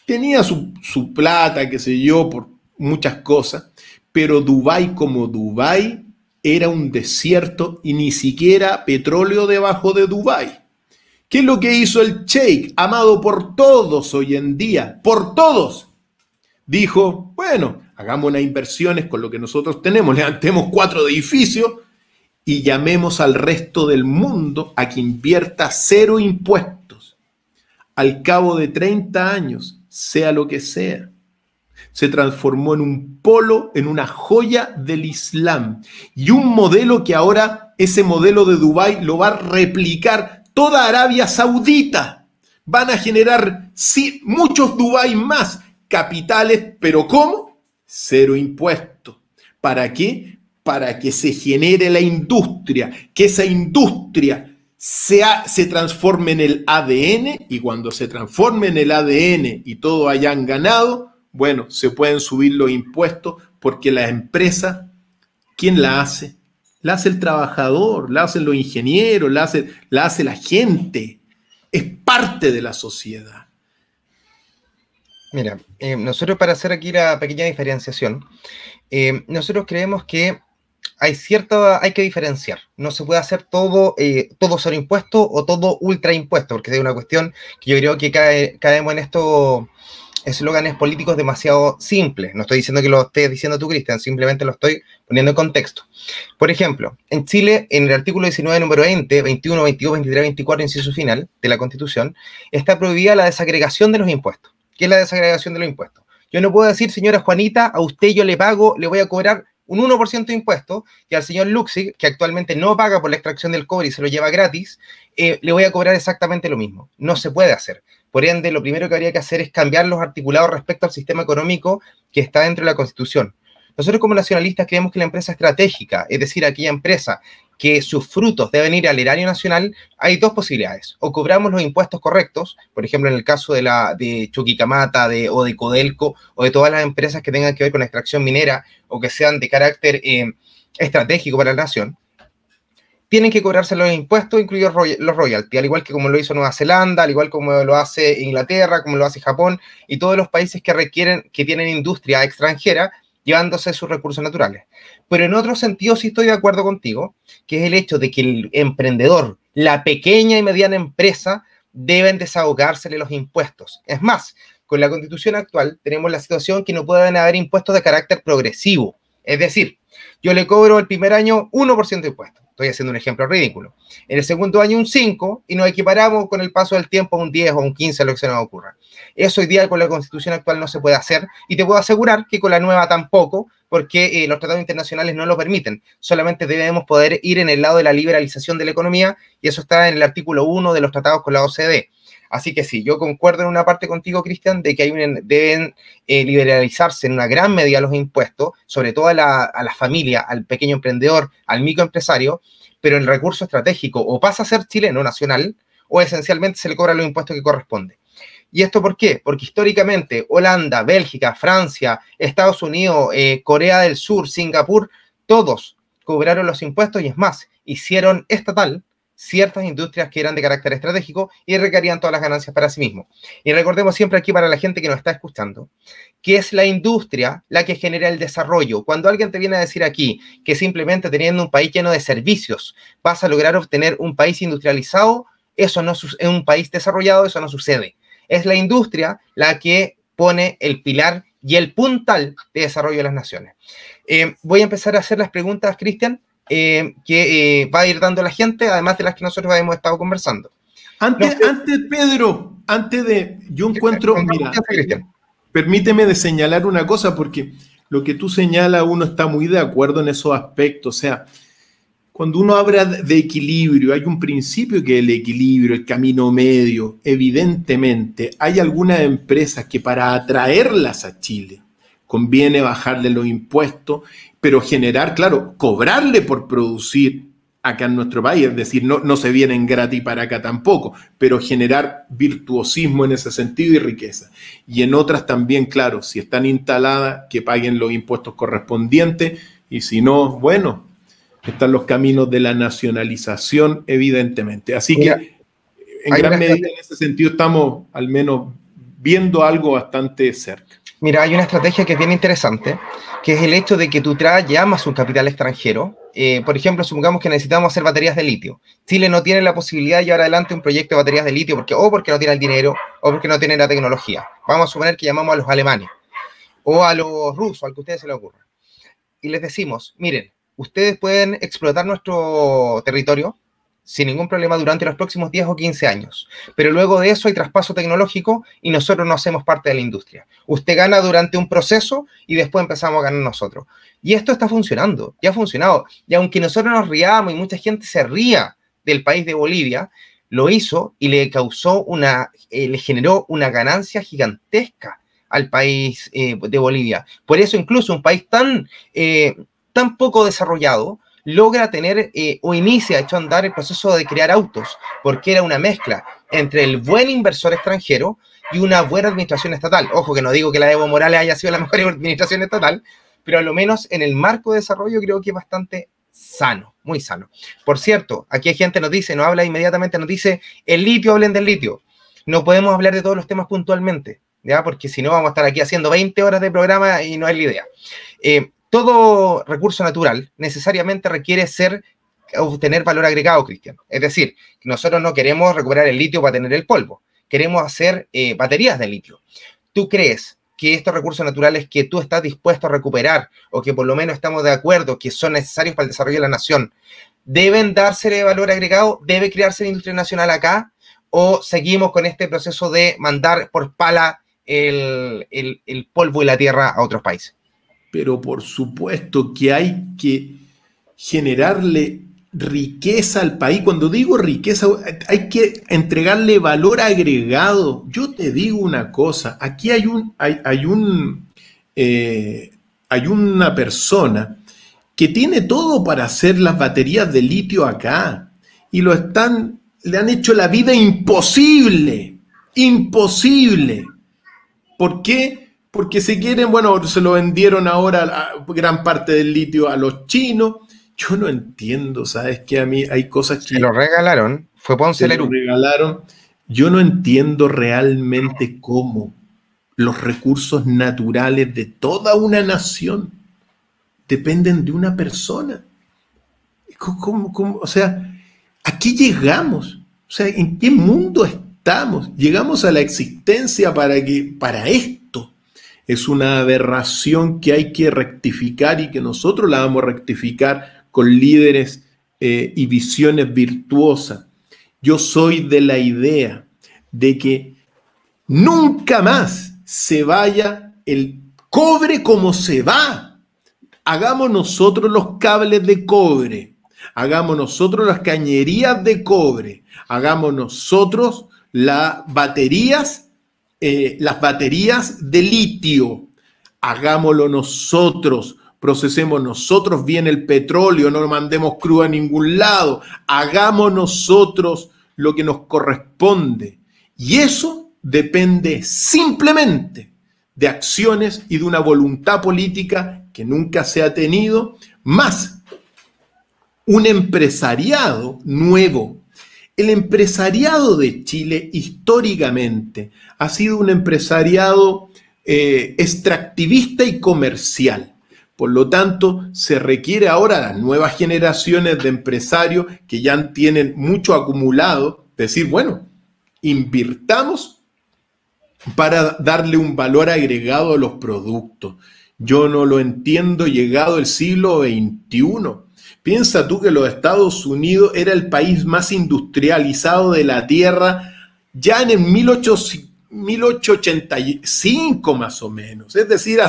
tenía su plata, qué sé yo, por muchas cosas, pero Dubái como Dubái era un desierto y ni siquiera petróleo debajo de Dubái. ¿Qué es lo que hizo el sheik, amado por todos hoy en día? Por todos. Dijo, bueno, hagamos unas inversiones con lo que nosotros tenemos, levantemos 4 edificios y llamemos al resto del mundo a que invierta 0 impuestos. Al cabo de 30 años, sea lo que sea, se transformó en un polo, en una joya del Islam y un modelo que ahora ese modelo de Dubái lo va a replicar toda Arabia Saudita. Van a generar muchos Dubái más, capitales, pero ¿cómo? Cero impuestos. ¿Para qué? Para que se genere la industria, que esa industria se transforme en el ADN, y cuando se transforme en el ADN y todos hayan ganado, bueno, se pueden subir los impuestos, porque la empresa, ¿quién la hace? La hace el trabajador, la hacen los ingenieros, la hace la gente. Es parte de la sociedad. Mira, nosotros, para hacer aquí la pequeña diferenciación, nosotros creemos que hay que diferenciar. No se puede hacer todo cero impuesto o todo ultra impuesto, porque es una cuestión que yo creo que caemos en estos eslóganes políticos demasiado simples. No estoy diciendo que lo estés diciendo tú, Cristian, simplemente lo estoy poniendo en contexto. Por ejemplo, en Chile, en el artículo 19, número 20, 21, 22, 23, 24, inciso final de la Constitución, está prohibida la desagregación de los impuestos. ¿Qué es la desagregación de los impuestos? Yo no puedo decir, señora Juanita, a usted yo le voy a cobrar un 1% de impuesto, y al señor Luxig, que actualmente no paga por la extracción del cobre y se lo lleva gratis, le voy a cobrar exactamente lo mismo. No se puede hacer. Por ende, lo primero que habría que hacer es cambiar los articulados respecto al sistema económico que está dentro de la Constitución. Nosotros, como nacionalistas, creemos que la empresa estratégica, es decir, aquella empresa que sus frutos deben ir al erario nacional, hay dos posibilidades. O cobramos los impuestos correctos, por ejemplo, en el caso de Chuquicamata o de Codelco, o de todas las empresas que tengan que ver con la extracción minera o que sean de carácter estratégico para la nación, tienen que cobrarse los impuestos, incluidos los royalties, al igual que como lo hizo Nueva Zelanda, al igual como lo hace Inglaterra, como lo hace Japón, y todos los países que tienen industria extranjera, llevándose sus recursos naturales. Pero en otro sentido sí estoy de acuerdo contigo, que es el hecho de que el emprendedor, la pequeña y mediana empresa, deben desahogársele los impuestos. Es más, con la Constitución actual tenemos la situación que no pueden haber impuestos de carácter progresivo. Es decir, yo le cobro el primer año 1% de impuestos. Estoy haciendo un ejemplo ridículo. En el segundo año un 5%, y nos equiparamos con el paso del tiempo a un 10 o un 15, lo que se nos ocurra. Eso hoy día con la Constitución actual no se puede hacer, y te puedo asegurar que con la nueva tampoco, porque los tratados internacionales no lo permiten. Solamente debemos poder ir en el lado de la liberalización de la economía, y eso está en el artículo 1 de los tratados con la OCDE. Así que sí, yo concuerdo en una parte contigo, Cristian, de que deben liberalizarse en una gran medida los impuestos, sobre todo a la familia, al pequeño emprendedor, al microempresario, pero el recurso estratégico o pasa a ser chileno, nacional, o esencialmente se le cobran los impuestos que corresponde. ¿Y esto por qué? Porque históricamente Holanda, Bélgica, Francia, Estados Unidos, Corea del Sur, Singapur, todos cobraron los impuestos, y es más, hicieron estatal ciertas industrias que eran de carácter estratégico y requerían todas las ganancias para sí mismos. Y recordemos siempre aquí, para la gente que nos está escuchando, que es la industria la que genera el desarrollo. Cuando alguien te viene a decir aquí que simplemente teniendo un país lleno de servicios vas a lograr obtener un país industrializado, eso no es un país desarrollado, eso no sucede. Es la industria la que pone el pilar y el puntal de desarrollo de las naciones. Voy a empezar a hacer las preguntas, Cristian, que va a ir dando la gente, además de las que nosotros hemos estado conversando. Pedro, yo encuentro, mira, permíteme de señalar una cosa, porque lo que tú señalas, uno está muy de acuerdo en esos aspectos. O sea, cuando uno habla de equilibrio, hay un principio que es el equilibrio, el camino medio. Evidentemente, hay algunas empresas que para atraerlas a Chile conviene bajarle los impuestos, pero generar, claro, cobrarle por producir acá en nuestro país, es decir, no se vienen gratis para acá tampoco, pero generar virtuosismo en ese sentido y riqueza. Y en otras también, claro, si están instaladas, que paguen los impuestos correspondientes, y si no, bueno, están los caminos de la nacionalización, evidentemente. Así que, en gran medida, en ese sentido, estamos al menos viendo algo bastante cerca. Mira, hay una estrategia que es bien interesante, que es el hecho de que tú llamas un capital extranjero. Por ejemplo, supongamos que necesitamos hacer baterías de litio. Chile no tiene la posibilidad de llevar adelante un proyecto de baterías de litio porque no tiene el dinero o porque no tiene la tecnología. Vamos a suponer que llamamos a los alemanes o a los rusos, al que a ustedes se les ocurra. Y les decimos, miren, ustedes pueden explotar nuestro territorio, sin ningún problema durante los próximos 10 o 15 años. Pero luego de eso hay traspaso tecnológico y nosotros no hacemos parte de la industria. Usted gana durante un proceso y después empezamos a ganar nosotros. Y esto está funcionando, ya ha funcionado. Y aunque nosotros nos riamos y mucha gente se ría del país de Bolivia, lo hizo y le causó le generó una ganancia gigantesca al país de Bolivia. Por eso incluso un país tan poco desarrollado logra tener o inicia, hecho andar el proceso de crear autos, porque era una mezcla entre el buen inversor extranjero y una buena administración estatal. Ojo, que no digo que la de Evo Morales haya sido la mejor administración estatal, pero a lo menos en el marco de desarrollo creo que es bastante sano, muy sano. Por cierto, aquí hay gente nos dice, nos habla inmediatamente, nos dice, el litio, hablen del litio. No podemos hablar de todos los temas puntualmente, ¿ya? Porque si no vamos a estar aquí haciendo 20 horas de programa y no es la idea. Todo recurso natural necesariamente requiere obtener valor agregado, Cristian. Es decir, nosotros no queremos recuperar el litio para tener el polvo. Queremos hacer baterías de litio. ¿Tú crees que estos recursos naturales que tú estás dispuesto a recuperar o que por lo menos estamos de acuerdo que son necesarios para el desarrollo de la nación, deben dársele valor agregado? ¿Debe crearse la industria nacional acá? ¿O seguimos con este proceso de mandar por pala el polvo y la tierra a otros países? Pero por supuesto que hay que generarle riqueza al país. Cuando digo riqueza, hay que entregarle valor agregado. Yo te digo una cosa, aquí hay una persona que tiene todo para hacer las baterías de litio acá y le han hecho la vida imposible, imposible. ¿Por qué? Porque se quieren, bueno, se lo vendieron ahora gran parte del litio a los chinos. Yo no entiendo, ¿sabes? Que a mí hay cosas que... Se lo regalaron, fue Ponce Lerú. Se lo regalaron. Yo no entiendo realmente cómo los recursos naturales de toda una nación dependen de una persona. ¿Cómo? O sea, ¿a qué llegamos? O sea, ¿en qué mundo estamos? Llegamos a la existencia para esto. Es una aberración que hay que rectificar y que nosotros la vamos a rectificar con líderes y visiones virtuosas. Yo soy de la idea de que nunca más se vaya el cobre como se va. Hagamos nosotros los cables de cobre, hagamos nosotros las cañerías de cobre, hagamos nosotros las baterías de litio, hagámoslo nosotros, procesemos nosotros bien el petróleo, no lo mandemos crudo a ningún lado, hagamos nosotros lo que nos corresponde. Y eso depende simplemente de acciones y de una voluntad política que nunca se ha tenido, más un empresariado nuevo. El empresariado de Chile históricamente ha sido un empresariado extractivista y comercial. Por lo tanto, se requiere ahora a las nuevas generaciones de empresarios que ya tienen mucho acumulado, decir, bueno, invirtamos para darle un valor agregado a los productos. Yo no lo entiendo llegado el siglo XXI. Piensa tú que los Estados Unidos era el país más industrializado de la Tierra ya en el 1885 más o menos. Es decir,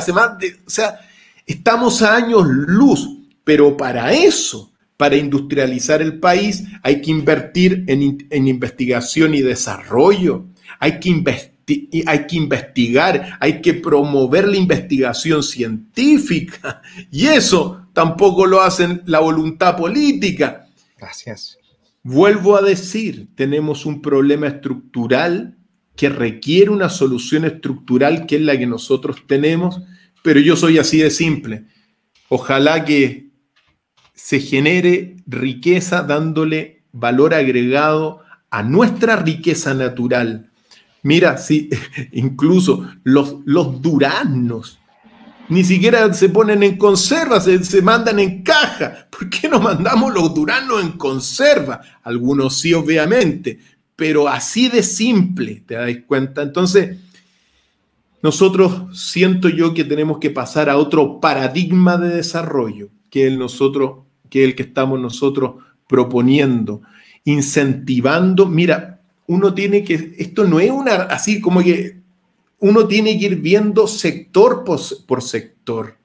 estamos a años luz, pero para eso, para industrializar el país, hay que invertir en investigación y desarrollo, hay que investigar, hay que promover la investigación científica, y eso tampoco lo hacen la voluntad política. Gracias. Vuelvo a decir, tenemos un problema estructural que requiere una solución estructural que es la que nosotros tenemos, pero yo soy así de simple. Ojalá que se genere riqueza dándole valor agregado a nuestra riqueza natural. Mira, sí, incluso los duraznos ni siquiera se ponen en conserva, se mandan en caja. ¿Por qué no mandamos los duraznos en conserva? Algunos sí, obviamente, pero así de simple, ¿te das cuenta? Entonces, nosotros siento yo que tenemos que pasar a otro paradigma de desarrollo, que es el que estamos nosotros proponiendo. incentivando. Mira, uno tiene que, esto no es una, así como que uno tiene que ir viendo sector por sector,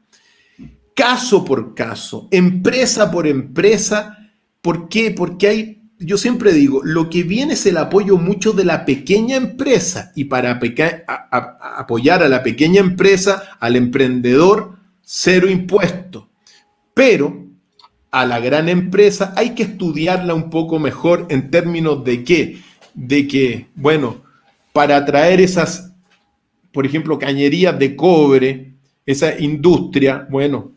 caso por caso, empresa por empresa. ¿Por qué? Porque hay, yo siempre digo, lo que viene es el apoyo mucho de la pequeña empresa, y para apoyar a la pequeña empresa, al emprendedor, cero impuestos. Pero a la gran empresa hay que estudiarla un poco mejor en términos de qué, de que, bueno, para atraer esas, por ejemplo, cañerías de cobre, esa industria, bueno,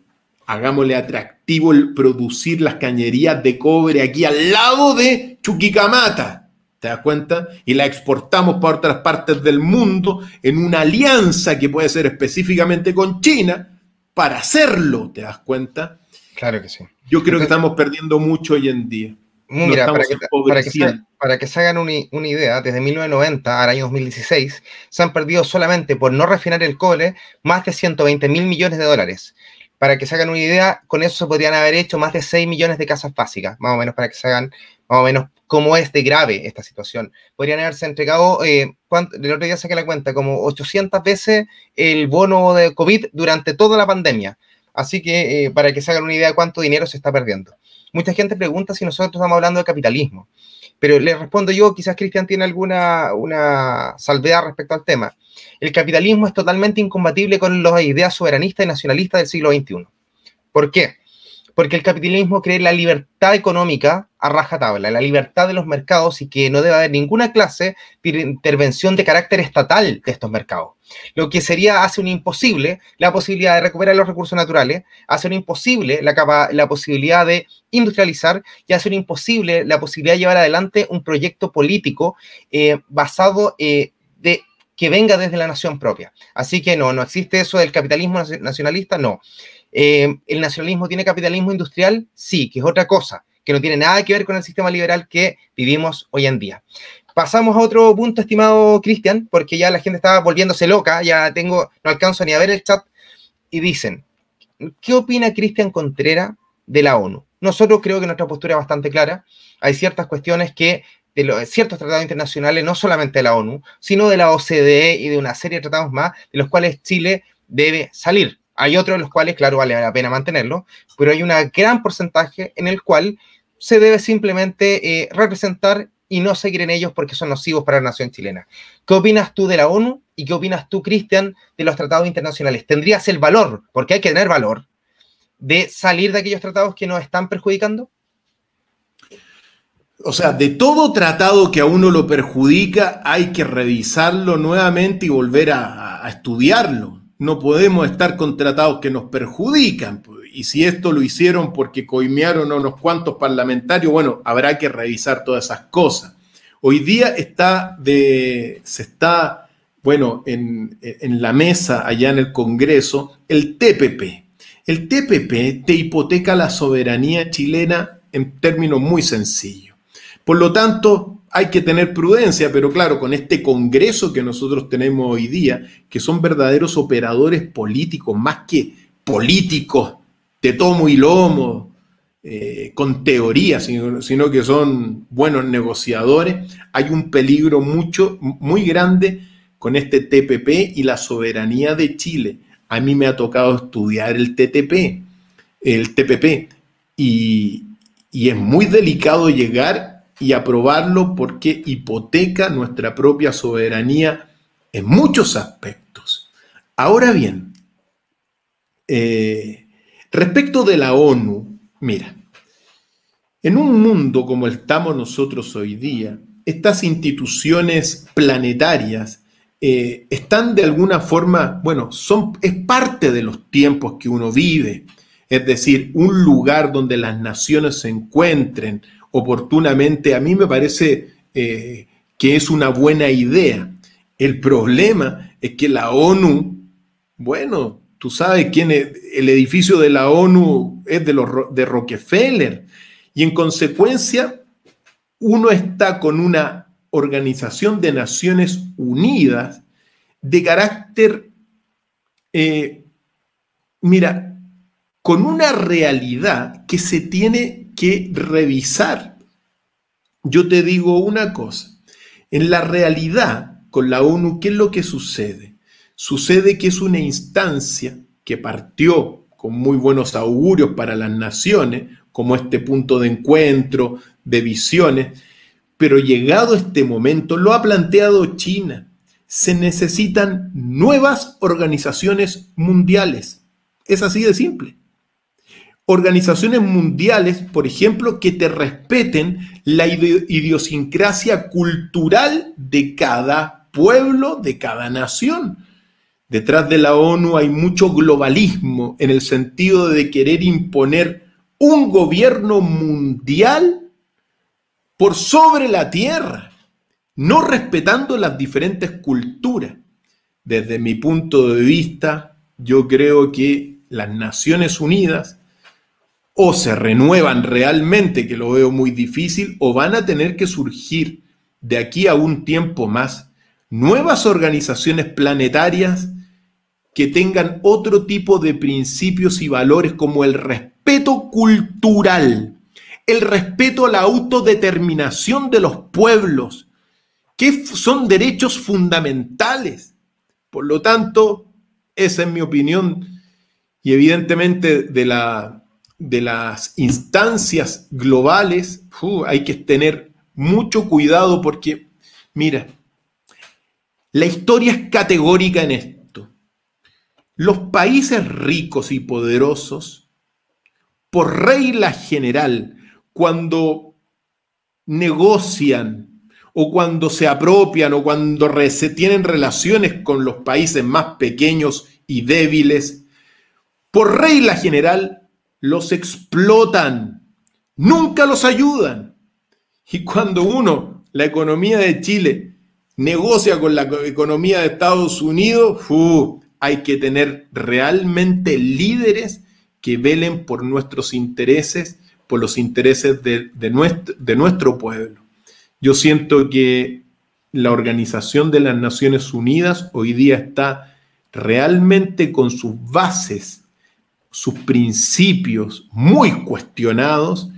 hagámosle atractivo el producir las cañerías de cobre aquí al lado de Chuquicamata, ¿te das cuenta? Y la exportamos para otras partes del mundo en una alianza que puede ser específicamente con China para hacerlo, ¿te das cuenta? Claro que sí. Yo creo que Entonces, estamos perdiendo mucho hoy en día. Nos mira, estamos empobreciendo. para que se hagan una idea, desde 1990 al año 2016 se han perdido solamente por no refinar el cobre más de 120.000 millones de dólares. Para que se hagan una idea, con eso se podrían haber hecho más de 6 millones de casas básicas, más o menos, para que se hagan más o menos cómo es de grave esta situación. Podrían haberse entregado, el otro día saqué la cuenta, como 800 veces el bono de COVID durante toda la pandemia. Así que para que se hagan una idea de cuánto dinero se está perdiendo. Mucha gente pregunta si nosotros estamos hablando de capitalismo, pero le respondo yo, quizás Cristian tiene una salvedad respecto al tema. El capitalismo es totalmente incompatible con las ideas soberanistas y nacionalistas del siglo XXI. ¿Por qué? Porque el capitalismo cree la libertad económica a rajatabla, la libertad de los mercados, y que no debe haber ninguna clase de intervención de carácter estatal de estos mercados. Lo que hace un imposible la posibilidad de recuperar los recursos naturales, hace un imposible la posibilidad de industrializar, y hace un imposible la posibilidad de llevar adelante un proyecto político basado que venga desde la nación propia. Así que no existe eso del capitalismo nacionalista, no. ¿El nacionalismo tiene capitalismo industrial? Sí, que es otra cosa, que no tiene nada que ver con el sistema liberal que vivimos hoy en día. Pasamos a otro punto, estimado Cristian, porque ya la gente está volviéndose loca, no alcanzo ni a ver el chat, y dicen, ¿qué opina Cristian Contreras de la ONU? Nosotros creo que nuestra postura es bastante clara. Hay ciertas cuestiones ciertos tratados internacionales, no solamente de la ONU, sino de la OCDE y de una serie de tratados más, de los cuales Chile debe salir. Hay otros de los cuales, claro, vale la pena mantenerlo, pero hay un gran porcentaje en el cual se debe simplemente representar y no seguir en ellos porque son nocivos para la nación chilena. ¿Qué opinas tú de la ONU y qué opinas tú, Cristian, de los tratados internacionales? ¿Tendrías el valor, porque hay que tener valor, de salir de aquellos tratados que nos están perjudicando? O sea, de todo tratado que a uno lo perjudica, hay que revisarlo nuevamente y volver a estudiarlo. No podemos estar con tratados que nos perjudican. Y si esto lo hicieron porque coimearon a unos cuantos parlamentarios, bueno, habrá que revisar todas esas cosas. Hoy día se está, bueno, en la mesa allá en el Congreso, el TPP. El TPP te hipoteca la soberanía chilena en términos muy sencillos. Por lo tanto, hay que tener prudencia, pero claro, con este Congreso que nosotros tenemos hoy día, que son verdaderos operadores políticos, más que políticos de tomo y lomo, con teoría, sino que son buenos negociadores, hay un peligro muy grande con este TPP y la soberanía de Chile. A mí me ha tocado estudiar el TPP, y es muy delicado llegar y aprobarlo porque hipoteca nuestra propia soberanía en muchos aspectos. Ahora bien, respecto de la ONU, mira, en un mundo como estamos nosotros hoy día, estas instituciones planetarias están de alguna forma, bueno, es parte de los tiempos que uno vive, es decir, un lugar donde las naciones se encuentren oportunamente. A mí me parece que es una buena idea. El problema es que la ONU, bueno, tú sabes quién es, el edificio de la ONU es de Rockefeller, y en consecuencia uno está con una Organización de Naciones Unidas de carácter, mira, con una realidad que se tiene que revisar. yo te digo una cosa. En la realidad, con la ONU, ¿qué es lo que sucede? Sucede que es una instancia que partió con muy buenos augurios para las naciones, como este punto de encuentro, de visiones, pero llegado este momento, lo ha planteado China, se necesitan nuevas organizaciones mundiales. Es así de simple. Organizaciones mundiales, por ejemplo, que te respeten la idiosincrasia cultural de cada pueblo, de cada nación. Detrás de la ONU hay mucho globalismo en el sentido de querer imponer un gobierno mundial por sobre la tierra, no respetando las diferentes culturas. Desde mi punto de vista, yo creo que las Naciones Unidas o se renuevan realmente, que lo veo muy difícil, o van a tener que surgir de aquí a un tiempo más nuevas organizaciones planetarias que tengan otro tipo de principios y valores como el respeto cultural, el respeto a la autodeterminación de los pueblos, que son derechos fundamentales. Por lo tanto, esa es mi opinión y evidentemente de las instancias globales hay que tener mucho cuidado porque, mira, la historia es categórica en esto. Los países ricos y poderosos, por regla general, cuando negocian o cuando se apropian o cuando tienen relaciones con los países más pequeños y débiles, por regla general los explotan, nunca los ayudan. Y cuando la economía de Chile, negocia con la economía de Estados Unidos, hay que tener realmente líderes que velen por nuestros intereses, por los intereses de nuestro pueblo. Yo siento que la Organización de las Naciones Unidas hoy día está realmente con sus bases, sus principios muy cuestionados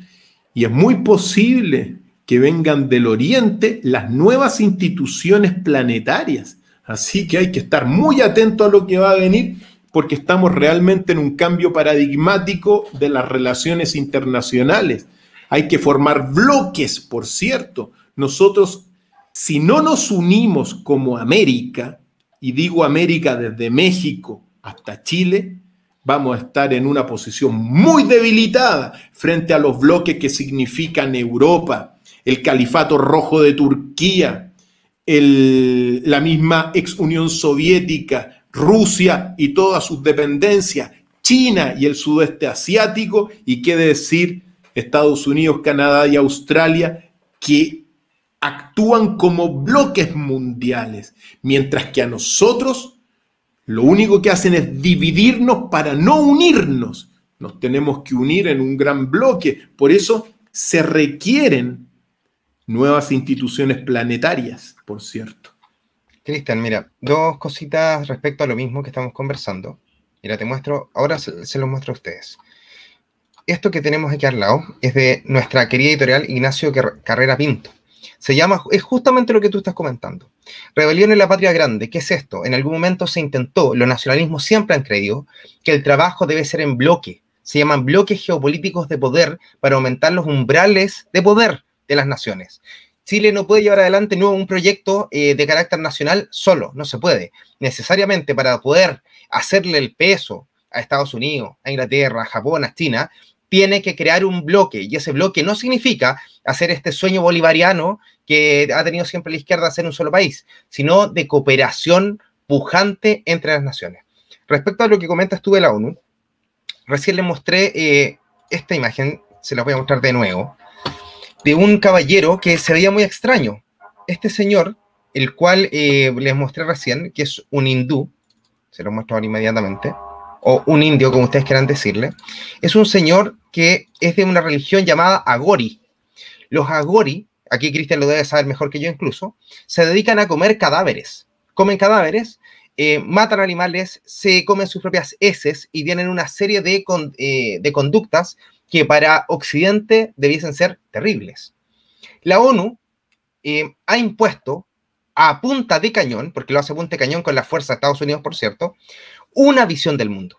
y es muy posible que vengan del Oriente las nuevas instituciones planetarias. Así que hay que estar muy atento a lo que va a venir porque estamos realmente en un cambio paradigmático de las relaciones internacionales. Hay que formar bloques, por cierto. Nosotros, si no nos unimos como América, y digo América desde México hasta Chile, vamos a estar en una posición muy debilitada frente a los bloques que significan Europa, el Califato Rojo de Turquía, la misma ex Unión Soviética, Rusia y todas sus dependencias, China y el sudeste asiático, y qué decir Estados Unidos, Canadá y Australia, que actúan como bloques mundiales, mientras que a nosotros lo único que hacen es dividirnos para no unirnos. Nos tenemos que unir en un gran bloque. Por eso se requieren nuevas instituciones planetarias, por cierto. Cristian, mira, dos cositas respecto a lo mismo que estamos conversando. Mira, te muestro, ahora se los muestro a ustedes. Esto que tenemos aquí al lado es de nuestra querida editorial Ignacio Carrera Pinto. Es justamente lo que tú estás comentando. Rebelión en la Patria Grande. ¿Qué es esto? En algún momento se intentó, los nacionalismos siempre han creído que el trabajo debe ser en bloque. Se llaman bloques geopolíticos de poder para aumentar los umbrales de poder de las naciones. Chile no puede llevar adelante un proyecto de carácter nacional solo, no se puede. Necesariamente para poder hacerle el peso a Estados Unidos, a Inglaterra, a Japón, a China, tiene que crear un bloque, y ese bloque no significa hacer este sueño bolivariano que ha tenido siempre la izquierda, hacer un solo país, sino de cooperación pujante entre las naciones. Respecto a lo que comentas tú de la ONU, recién les mostré esta imagen, se la voy a mostrar de nuevo, de un caballero que se veía muy extraño. Este señor, el cual les mostré recién, que es un hindú, se lo muestro ahora inmediatamente, o un indio, como ustedes quieran decirle, es un señor que es de una religión llamada Agori. Los Agori, aquí Cristian lo debe saber mejor que yo incluso, se dedican a comer cadáveres. Comen cadáveres, matan animales, se comen sus propias heces y tienen una serie de conductas que para Occidente debiesen ser terribles. La ONU ha impuesto a punta de cañón, porque lo hace a punta de cañón con la fuerza de Estados Unidos, por cierto, una visión del mundo,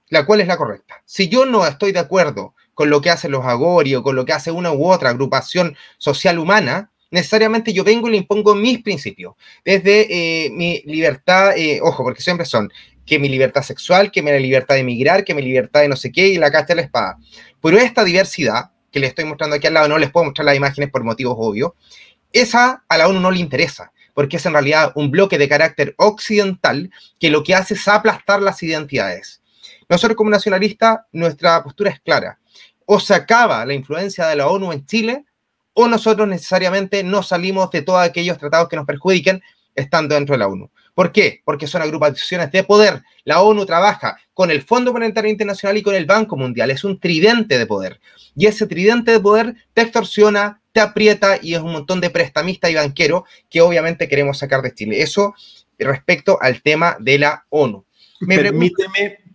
la cual es la correcta. Si yo no estoy de acuerdo con lo que hacen los Agori o con lo que hace una u otra agrupación social humana, necesariamente yo vengo y le impongo mis principios, desde mi libertad, ojo, porque siempre son que mi libertad sexual, que mi libertad de emigrar, que mi libertad de no sé qué, y la cacha de la espada. Pero esta diversidad, que les estoy mostrando aquí al lado, no les puedo mostrar las imágenes por motivos obvios, esa a la ONU no le interesa, porque es en realidad un bloque de carácter occidental que lo que hace es aplastar las identidades. Nosotros como nacionalistas, nuestra postura es clara. O se acaba la influencia de la ONU en Chile, o nosotros necesariamente no salimos de todos aquellos tratados que nos perjudiquen estando dentro de la ONU. ¿Por qué? Porque son agrupaciones de poder. La ONU trabaja con el Fondo Monetario Internacional y con el Banco Mundial. Es un tridente de poder. Y ese tridente de poder te extorsiona, te aprieta y es un montón de prestamistas y banqueros que obviamente queremos sacar de Chile. Eso respecto al tema de la ONU.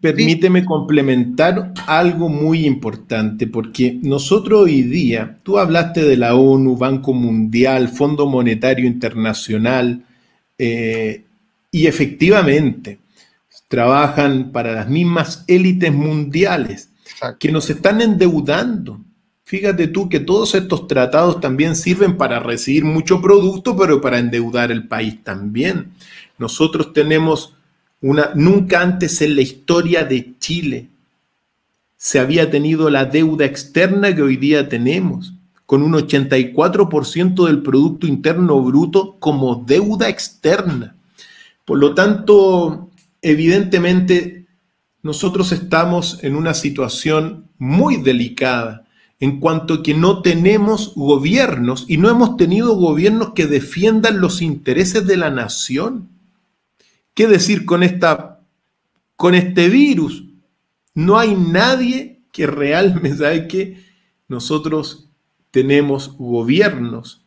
Permíteme complementar algo muy importante, porque nosotros hoy día, tú hablaste de la ONU, Banco Mundial, Fondo Monetario Internacional, y efectivamente trabajan para las mismas élites mundiales. Exacto. Que nos están endeudando. Fíjate tú que todos estos tratados también sirven para recibir mucho producto, pero para endeudar el país también. Nosotros tenemos nunca antes en la historia de Chile se había tenido la deuda externa que hoy día tenemos, con un 84% del Producto Interno Bruto como deuda externa. Por lo tanto, evidentemente, nosotros estamos en una situación muy delicada en cuanto a que no tenemos gobiernos y no hemos tenido gobiernos que defiendan los intereses de la nación. ¿Qué decir con este virus? No hay nadie que realmente sabe que nosotros tenemos gobiernos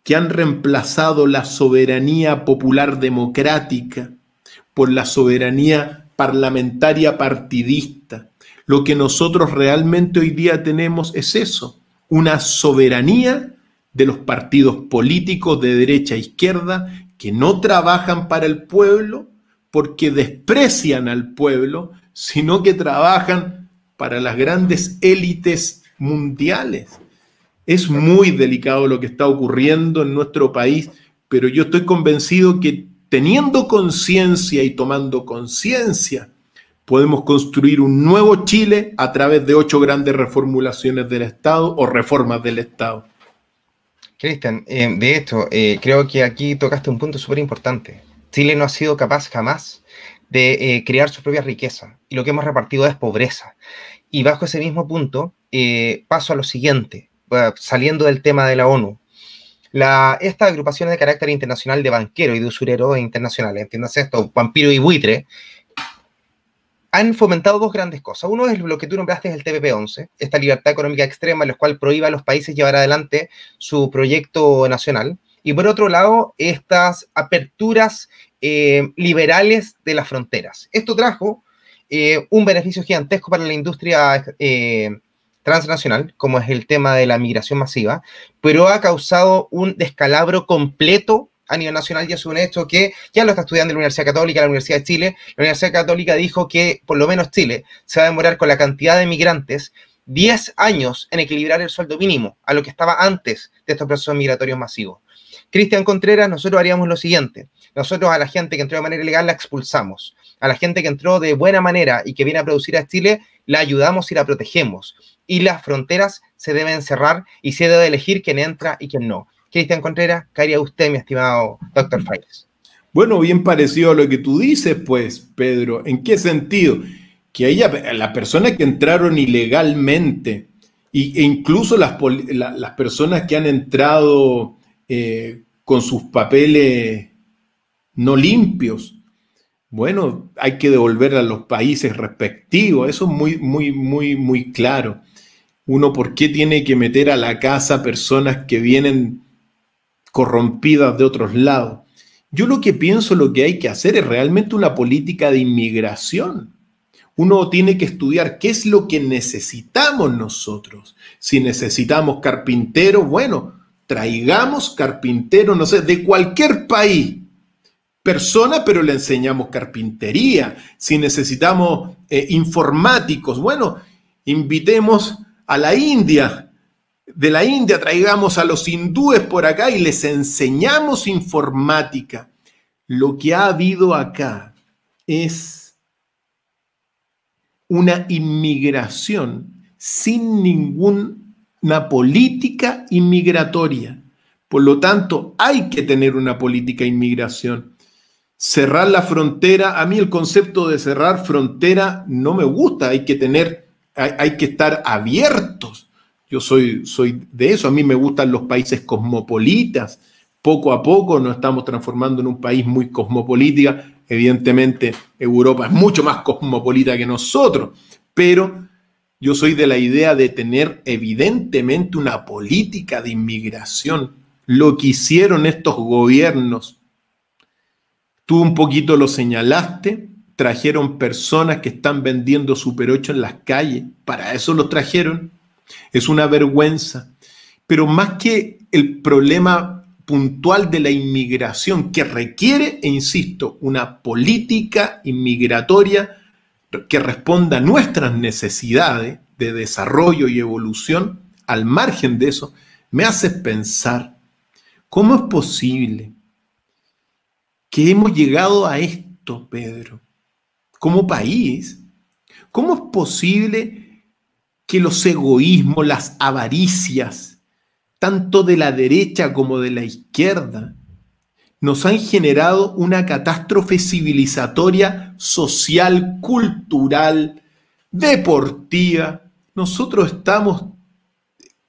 que han reemplazado la soberanía popular democrática por la soberanía parlamentaria partidista. Lo que nosotros realmente hoy día tenemos es eso, una soberanía de los partidos políticos de derecha e izquierda que no trabajan para el pueblo porque desprecian al pueblo, sino que trabajan para las grandes élites mundiales. Es muy delicado lo que está ocurriendo en nuestro país, pero yo estoy convencido que teniendo conciencia y tomando conciencia, podemos construir un nuevo Chile a través de 8 grandes reformulaciones del Estado o reformas del Estado. Cristian, de hecho, creo que aquí tocaste un punto súper importante. Chile no ha sido capaz jamás de crear su propia riqueza y lo que hemos repartido es pobreza. Y bajo ese mismo punto, paso a lo siguiente, saliendo del tema de la ONU. Estas agrupaciones de carácter internacional de banqueros y de usureros internacionales, entiéndase esto, vampiro y buitre, han fomentado dos grandes cosas. Uno es lo que tú nombraste, es el TPP-11, esta libertad económica extrema en la cual prohíbe a los países llevar adelante su proyecto nacional. Y por otro lado, estas aperturas liberales de las fronteras. Esto trajo un beneficio gigantesco para la industria transnacional, como es el tema de la migración masiva, pero ha causado un descalabro completo a nivel nacional y es un hecho que ya lo está estudiando la Universidad Católica, la Universidad de Chile. La Universidad Católica dijo que por lo menos Chile se va a demorar con la cantidad de migrantes 10 años en equilibrar el sueldo mínimo a lo que estaba antes de estos procesos migratorios masivos. Cristian Contreras, nosotros haríamos lo siguiente. Nosotros a la gente que entró de manera ilegal la expulsamos. A la gente que entró de buena manera y que viene a producir a Chile, la ayudamos y la protegemos. Y las fronteras se deben cerrar y se debe elegir quién entra y quién no. Cristian Contreras, ¿qué haría usted, mi estimado doctor Faires? Bueno, bien parecido a lo que tú dices, pues, Pedro. ¿En qué sentido? Que las personas que entraron ilegalmente e incluso las personas que han entrado con sus papeles no limpios, bueno, hay que devolver a los países respectivos. Eso es muy claro. Uno, ¿por qué tiene que meter a la casa personas que vienen corrompidas de otros lados? Yo lo que pienso, lo que hay que hacer es realmente una política de inmigración. Uno tiene que estudiar qué es lo que necesitamos nosotros. Si necesitamos carpinteros, bueno, traigamos carpinteros, no sé, de cualquier país, persona, pero le enseñamos carpintería. Si necesitamos informáticos, bueno, invitemos a la India. De la India traigamos a los hindúes por acá y les enseñamos informática. Lo que ha habido acá es una inmigración sin ninguna política inmigratoria. Por lo tanto, hay que tener una política de inmigración. Cerrar la frontera, a mí el concepto de cerrar frontera no me gusta, hay que estar abiertos. Yo soy de eso, a mí me gustan los países cosmopolitas. Poco a poco nos estamos transformando en un país muy cosmopolita. Evidentemente, Europa es mucho más cosmopolita que nosotros, pero yo soy de la idea de tener evidentemente una política de inmigración. Lo que hicieron estos gobiernos, tú un poquito lo señalaste, trajeron personas que están vendiendo Super 8 en las calles, para eso los trajeron, es una vergüenza. Pero más que el problema puntual de la inmigración que requiere, e insisto, una política inmigratoria que responda a nuestras necesidades de desarrollo y evolución, al margen de eso, me hace pensar, ¿cómo es posible que hemos llegado a esto, Pedro? Como país, ¿cómo es posible que los egoísmos, las avaricias, tanto de la derecha como de la izquierda, nos han generado una catástrofe civilizatoria, social, cultural, deportiva? Nosotros estamos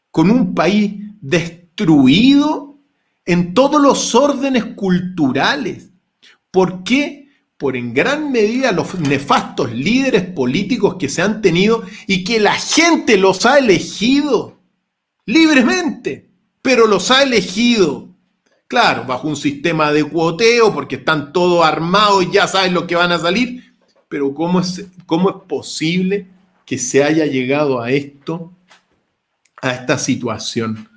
con un país destruido en todos los órdenes culturales. ¿Por qué? Por en gran medida los nefastos líderes políticos que se han tenido y que la gente los ha elegido libremente, pero los ha elegido, claro, bajo un sistema de cuoteo, porque están todos armados y ya saben lo que van a salir, pero ¿cómo es posible que se haya llegado a esto, a esta situación?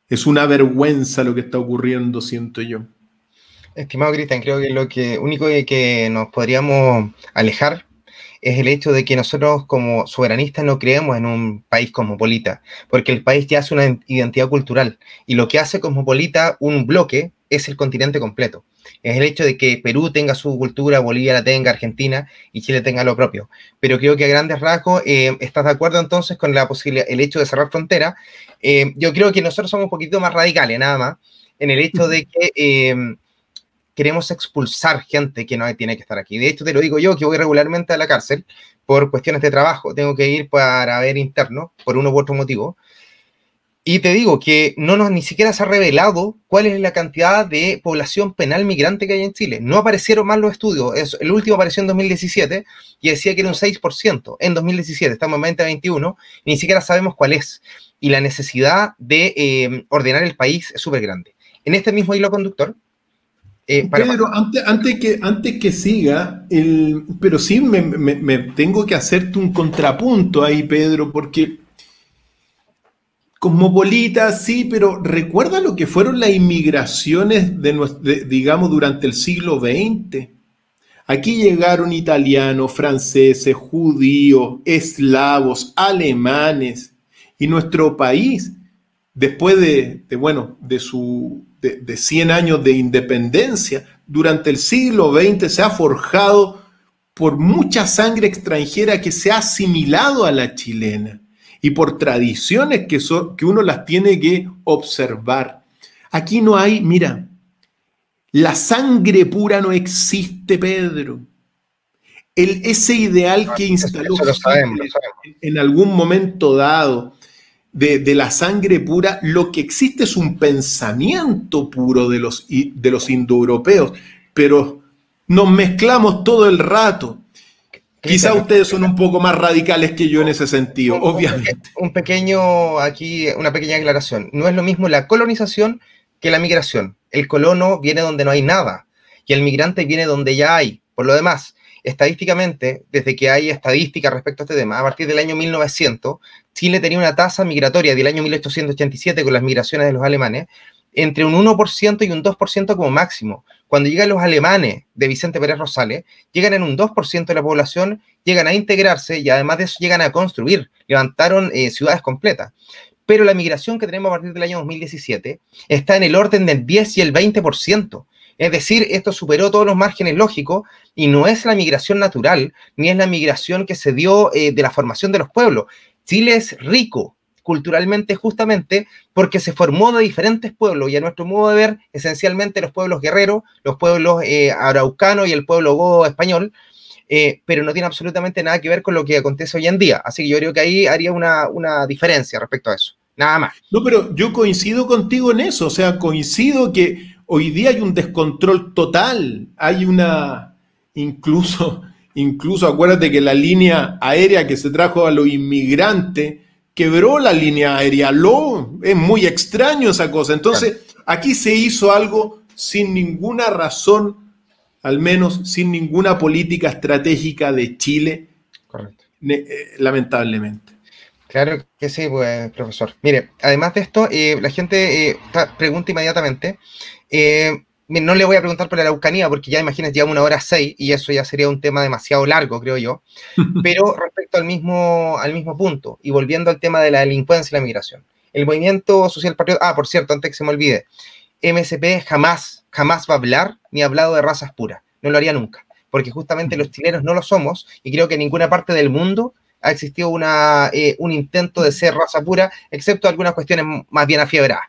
Es una vergüenza lo que está ocurriendo, siento yo. Estimado Cristian, creo que lo único que nos podríamos alejar es el hecho de que nosotros como soberanistas no creemos en un país cosmopolita, porque el país ya es una identidad cultural, y lo que hace cosmopolita un bloque es el continente completo. Es el hecho de que Perú tenga su cultura, Bolivia la tenga, Argentina y Chile tenga lo propio. Pero creo que a grandes rasgos, ¿estás de acuerdo entonces con la posibilidad, el hecho de cerrar frontera? Yo creo que nosotros somos un poquito más radicales, nada más, en el hecho de que queremos expulsar gente que no tiene que estar aquí. De hecho, te lo digo yo, que voy regularmente a la cárcel por cuestiones de trabajo. Tengo que ir para ver interno, por uno u otro motivo. Y te digo que ni siquiera se ha revelado cuál es la cantidad de población penal migrante que hay en Chile. No aparecieron más los estudios. El último apareció en 2017 y decía que era un 6% en 2017. Estamos en 2021 y ni siquiera sabemos cuál es. Y la necesidad de ordenar el país es súper grande. En este mismo hilo conductor, Pedro, antes que siga, pero sí me tengo que hacerte un contrapunto ahí, Pedro, porque cosmopolita, sí, pero recuerda lo que fueron las inmigraciones digamos, durante el siglo XX. Aquí llegaron italianos, franceses, judíos, eslavos, alemanes, y nuestro país, después de 100 años de independencia, durante el siglo XX se ha forjado por mucha sangre extranjera que se ha asimilado a la chilena y por tradiciones que uno las tiene que observar. Aquí no hay, mira, la sangre pura no existe, Pedro. Ese ideal que instaló en algún momento dado de la sangre pura, lo que existe es un pensamiento puro de los indoeuropeos, pero nos mezclamos todo el rato. Quizá ustedes son un poco más radicales que yo en ese sentido, obviamente. Una pequeña aclaración. No es lo mismo la colonización que la migración. El colono viene donde no hay nada y el migrante viene donde ya hay. Por lo demás, estadísticamente, desde que hay estadísticas respecto a este tema, a partir del año 1900, Chile tenía una tasa migratoria del año 1887 con las migraciones de los alemanes entre un 1% y un 2% como máximo. Cuando llegan los alemanes de Vicente Pérez Rosales, llegan en un 2% de la población, llegan a integrarse y además de eso llegan a construir, levantaron ciudades completas. Pero la migración que tenemos a partir del año 2017 está en el orden del 10 y el 20%. Es decir, esto superó todos los márgenes lógicos y no es la migración natural, ni es la migración que se dio de la formación de los pueblos. Chile es rico culturalmente justamente porque se formó de diferentes pueblos y a nuestro modo de ver, esencialmente los pueblos guerreros, los pueblos araucanos y el pueblo godo español, pero no tiene absolutamente nada que ver con lo que acontece hoy en día. Así que yo creo que ahí haría una diferencia respecto a eso. Nada más. No, pero yo coincido contigo en eso, o sea, coincido que hoy día hay un descontrol total, hay incluso acuérdate que la línea aérea que se trajo a los inmigrantes quebró la línea aérea, es muy extraño esa cosa. Entonces, aquí se hizo algo sin ninguna razón, al menos sin ninguna política estratégica de Chile, Correcto. Lamentablemente. Claro que sí, pues, profesor. Mire, además de esto, la gente pregunta inmediatamente, no le voy a preguntar por la Araucanía, porque ya imagínense, lleva 1 hora 6, y eso ya sería un tema demasiado largo, creo yo, pero respecto al mismo punto, y volviendo al tema de la delincuencia y la migración, el movimiento social patriota, por cierto, antes que se me olvide, MSP jamás va a hablar ni ha hablado de razas puras, no lo haría nunca, porque justamente los chilenos no lo somos, y creo que en ninguna parte del mundo ha existido un intento de ser raza pura, excepto algunas cuestiones más bien afiebradas.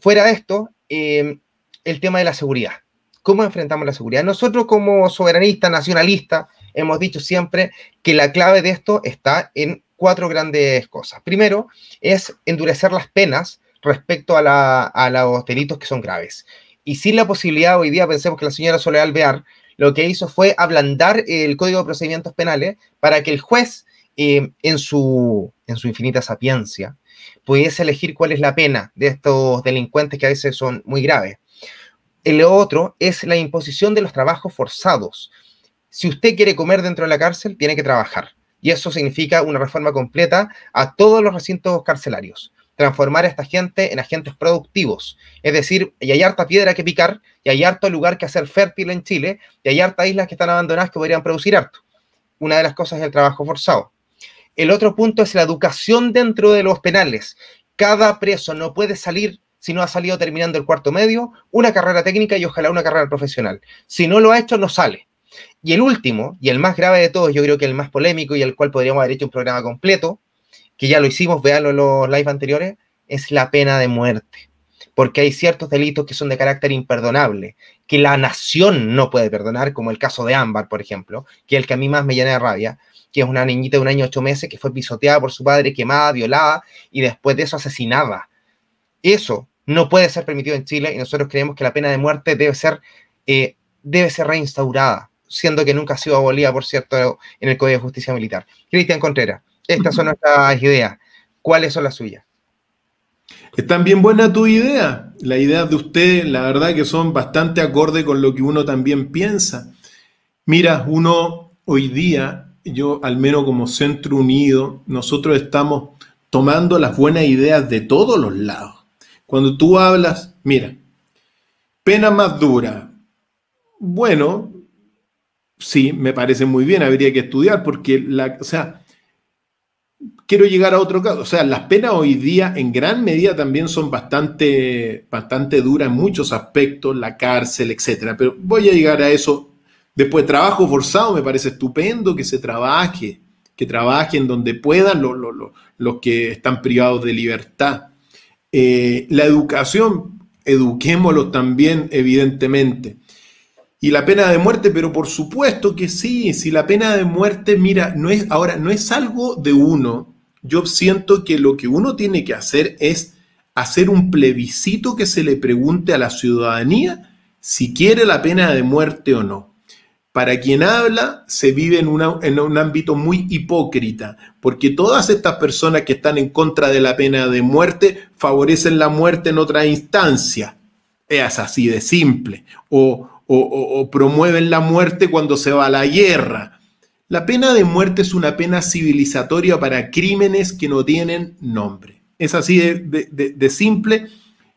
Fuera de esto, el tema de la seguridad. ¿Cómo enfrentamos la seguridad? Nosotros como soberanistas, nacionalistas, hemos dicho siempre que la clave de esto está en 4 grandes cosas. Primero, es endurecer las penas respecto a los delitos que son graves. Y sin la posibilidad, hoy día pensemos que la señora Soledad Alvear lo que hizo fue ablandar el Código de Procedimientos Penales para que el juez, en su infinita sapiencia, pudiese elegir cuál es la pena de estos delincuentes que a veces son muy graves. El otro es la imposición de los trabajos forzados. Si usted quiere comer dentro de la cárcel, tiene que trabajar. Y eso significa una reforma completa a todos los recintos carcelarios. Transformar a esta gente en agentes productivos. Es decir, y hay harta piedra que picar, y hay harto lugar que hacer fértil en Chile, y hay harta islas que están abandonadas que podrían producir harto. Una de las cosas es el trabajo forzado. El otro punto es la educación dentro de los penales. Cada preso no puede salir si no ha salido terminando el 4º medio, una carrera técnica y ojalá una carrera profesional. Si no lo ha hecho, no sale. Y el último, y el más grave de todos, yo creo que el más polémico y el cual podríamos haber hecho un programa completo, que ya lo hicimos, véanlo en los live anteriores, es la pena de muerte. Porque hay ciertos delitos que son de carácter imperdonable, que la nación no puede perdonar, como el caso de Ámbar, por ejemplo, que es el que a mí más me llena de rabia, que es una niñita de 1 año 8 meses que fue pisoteada por su padre, quemada, violada, y después de eso asesinada. Eso no puede ser permitido en Chile, y nosotros creemos que la pena de muerte debe ser reinstaurada, siendo que nunca ha sido abolida, por cierto, en el Código de Justicia Militar. Cristian Contreras, estas son nuestras ideas. ¿Cuáles son las suyas? Están bien buena tu idea. Las ideas de usted, la verdad que son bastante acorde con lo que uno también piensa. Mira, uno hoy día, yo al menos como Centro Unido, nosotros estamos tomando las buenas ideas de todos los lados. Cuando tú hablas, mira, pena más dura. Bueno, sí, me parece muy bien, habría que estudiar porque, quiero llegar a otro caso. O sea, las penas hoy día en gran medida también son bastante duras en muchos aspectos, la cárcel, etcétera. Pero voy a llegar a eso después. Trabajo forzado me parece estupendo que se trabaje, que trabajen donde puedan los que están privados de libertad. La educación, eduquémoslos también, evidentemente. Y la pena de muerte, pero por supuesto que sí, si la pena de muerte, mira, no es algo de uno. Yo siento que lo que uno tiene que hacer es hacer un plebiscito que se le pregunte a la ciudadanía si quiere la pena de muerte o no. Para quien habla, se vive en un ámbito muy hipócrita, porque todas estas personas que están en contra de la pena de muerte favorecen la muerte en otra instancia. Es así de simple. O promueven la muerte cuando se va a la guerra. La pena de muerte es una pena civilizatoria para crímenes que no tienen nombre. Es así de simple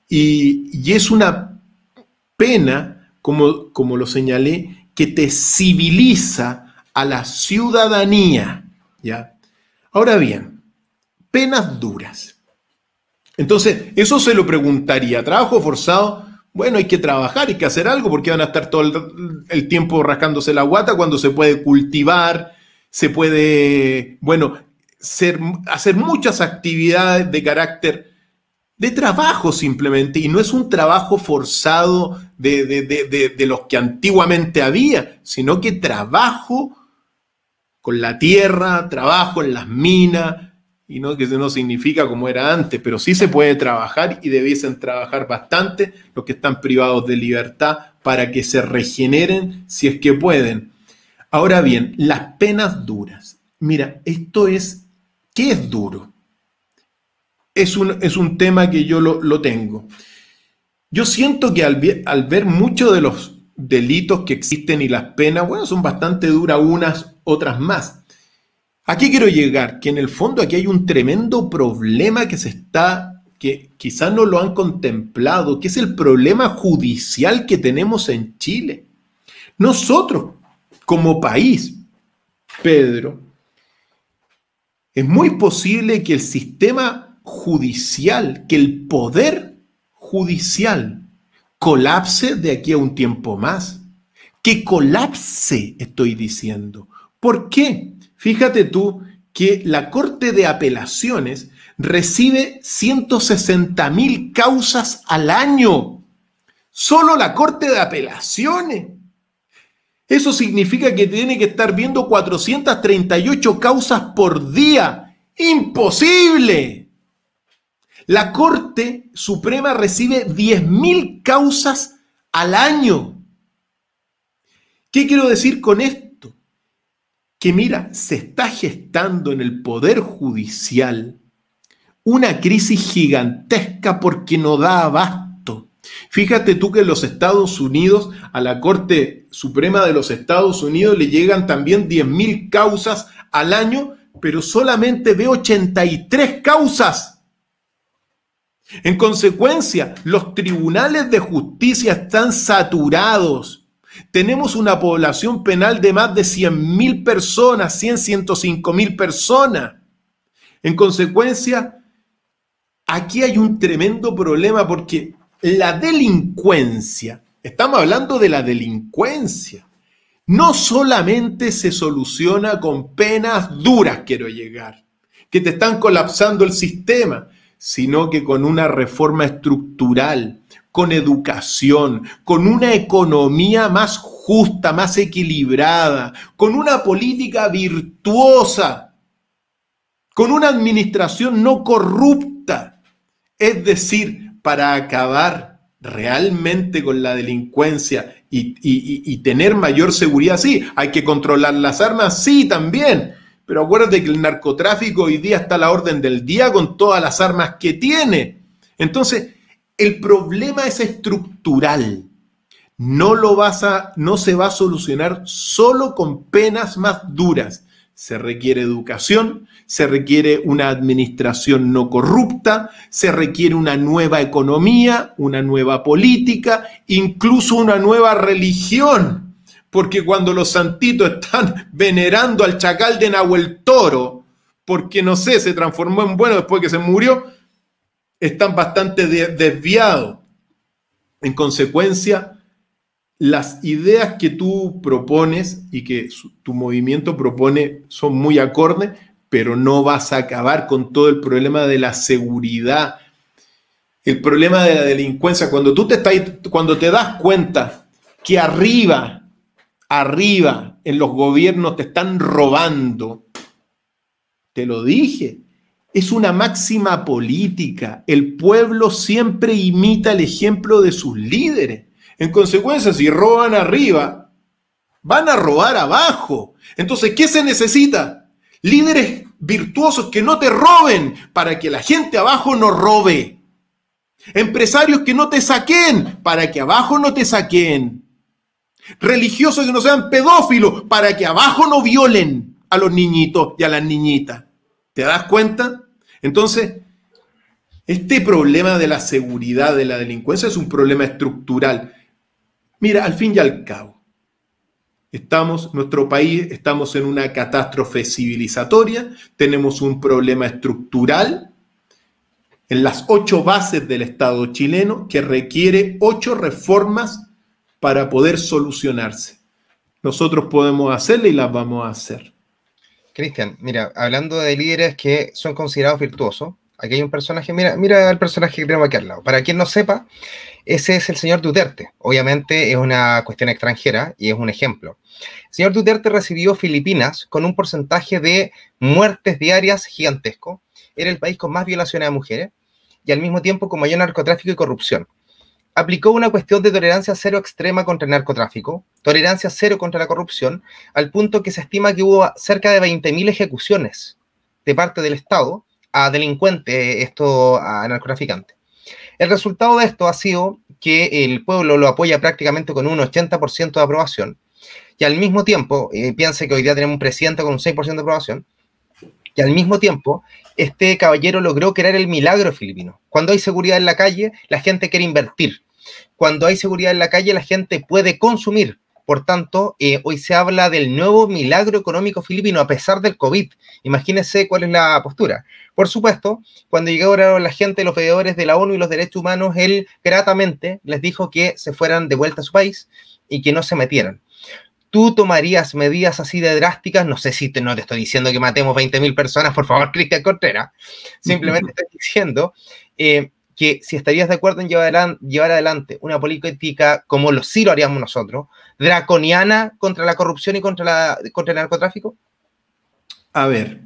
Y es una pena, como lo señalé, que te civiliza a la ciudadanía, ¿ya? Ahora bien, penas duras. Entonces, eso se lo preguntaría. ¿Trabajo forzado? Bueno, hay que trabajar, hay que hacer algo, porque van a estar todo el tiempo rascándose la guata cuando se puede cultivar, se puede, bueno, hacer muchas actividades de carácter de trabajo simplemente, y no es un trabajo forzado de los que antiguamente había, sino que trabajo con la tierra, trabajo en las minas, y no que eso no significa como era antes, pero sí se puede trabajar y debiesen trabajar bastante los que están privados de libertad para que se regeneren si es que pueden. Ahora bien, las penas duras. Mira, ¿qué es duro? Es un tema que yo lo tengo. Yo siento que al ver muchos de los delitos que existen y las penas, bueno, son bastante duras unas, otras más. ¿A qué quiero llegar? Que en el fondo aquí hay un tremendo problema que quizás no lo han contemplado, que es el problema judicial que tenemos en Chile. Nosotros, como país, Pedro, es muy posible que el sistema judicial, que el poder judicial colapse de aquí a un tiempo más. Que colapse, estoy diciendo. ¿Por qué? Fíjate tú que la Corte de Apelaciones recibe 160.000 causas al año. Solo la Corte de Apelaciones. Eso significa que tiene que estar viendo 438 causas por día. ¡Imposible! La Corte Suprema recibe 10.000 causas al año. ¿Qué quiero decir con esto? Que mira, se está gestando en el Poder Judicial una crisis gigantesca porque no da abasto. Fíjate tú que en los Estados Unidos, a la Corte Suprema de los Estados Unidos le llegan también 10.000 causas al año, pero solamente ve 83 causas. En consecuencia, los tribunales de justicia están saturados. Tenemos una población penal de más de 100.000 personas, 105.000 personas. En consecuencia, aquí hay un tremendo problema porque la delincuencia, estamos hablando de la delincuencia, no solamente se soluciona con penas duras, quiero llegar, que te están colapsando el sistema, sino que con una reforma estructural, con educación, con una economía más justa, más equilibrada, con una política virtuosa, con una administración no corrupta. Es decir, para acabar realmente con la delincuencia y tener mayor seguridad, sí, hay que controlar las armas, sí, también. Pero acuérdate que el narcotráfico hoy día está a la orden del día con todas las armas que tiene. Entonces, el problema es estructural. No se va a solucionar solo con penas más duras. Se requiere educación, se requiere una administración no corrupta, se requiere una nueva economía, una nueva política, incluso una nueva religión. Porque cuando los santitos están venerando al chacal de Nahuel Toro, porque no sé, se transformó en bueno después que se murió, están bastante desviados. En consecuencia, las ideas que tú propones y que tu movimiento propone son muy acordes, pero no vas a acabar con todo el problema de la seguridad, el problema de la delincuencia. Cuando te das cuenta que arriba en los gobiernos te están robando, te lo dije, es una máxima política. El pueblo siempre imita el ejemplo de sus líderes. En consecuencia, si roban arriba, van a robar abajo. Entonces, ¿qué se necesita? Líderes virtuosos que no te roben para que la gente abajo no robe. Empresarios que no te saqueen para que abajo no te saqueen. Religiosos que no sean pedófilos para que abajo no violen a los niñitos y a las niñitas. ¿Te das cuenta? Entonces, Este problema de la seguridad, de la delincuencia, es un problema estructural. Mira, al fin y al cabo, nuestro país, estamos en una catástrofe civilizatoria, tenemos un problema estructural en las 8 bases del Estado chileno que requiere 8 reformas para poder solucionarse. Nosotros podemos hacerla y las vamos a hacer. Cristian, mira, hablando de líderes que son considerados virtuosos, aquí hay un personaje, mira el personaje que tenemos aquí al lado. Para quien no sepa, ese es el señor Duterte. Obviamente es una cuestión extranjera y es un ejemplo. El señor Duterte recibió Filipinas con un porcentaje de muertes diarias gigantesco. Era el país con más violaciones a mujeres y al mismo tiempo con mayor narcotráfico y corrupción. Aplicó una cuestión de tolerancia cero extrema contra el narcotráfico, tolerancia cero contra la corrupción, al punto que se estima que hubo cerca de 20.000 ejecuciones de parte del Estado a delincuentes, a narcotraficantes. El resultado de esto ha sido que el pueblo lo apoya prácticamente con un 80% de aprobación, y al mismo tiempo, piense que hoy día tenemos un presidente con un 6% de aprobación, y al mismo tiempo, este caballero logró crear el milagro filipino. Cuando hay seguridad en la calle, la gente quiere invertir. Cuando hay seguridad en la calle, la gente puede consumir. Por tanto, hoy se habla del nuevo milagro económico filipino a pesar del COVID. Imagínense cuál es la postura. Por supuesto, cuando llegaron la gente, los veedores de la ONU y los derechos humanos, él gratamente les dijo que se fueran de vuelta a su país y que no se metieran. ¿Tú tomarías medidas así de drásticas? No sé si no te estoy diciendo que matemos 20.000 personas, por favor, Cristian Contreras. Simplemente estoy diciendo que si estarías de acuerdo en llevar adelante una política como sí lo haríamos nosotros, draconiana contra la corrupción y contra el narcotráfico. A ver,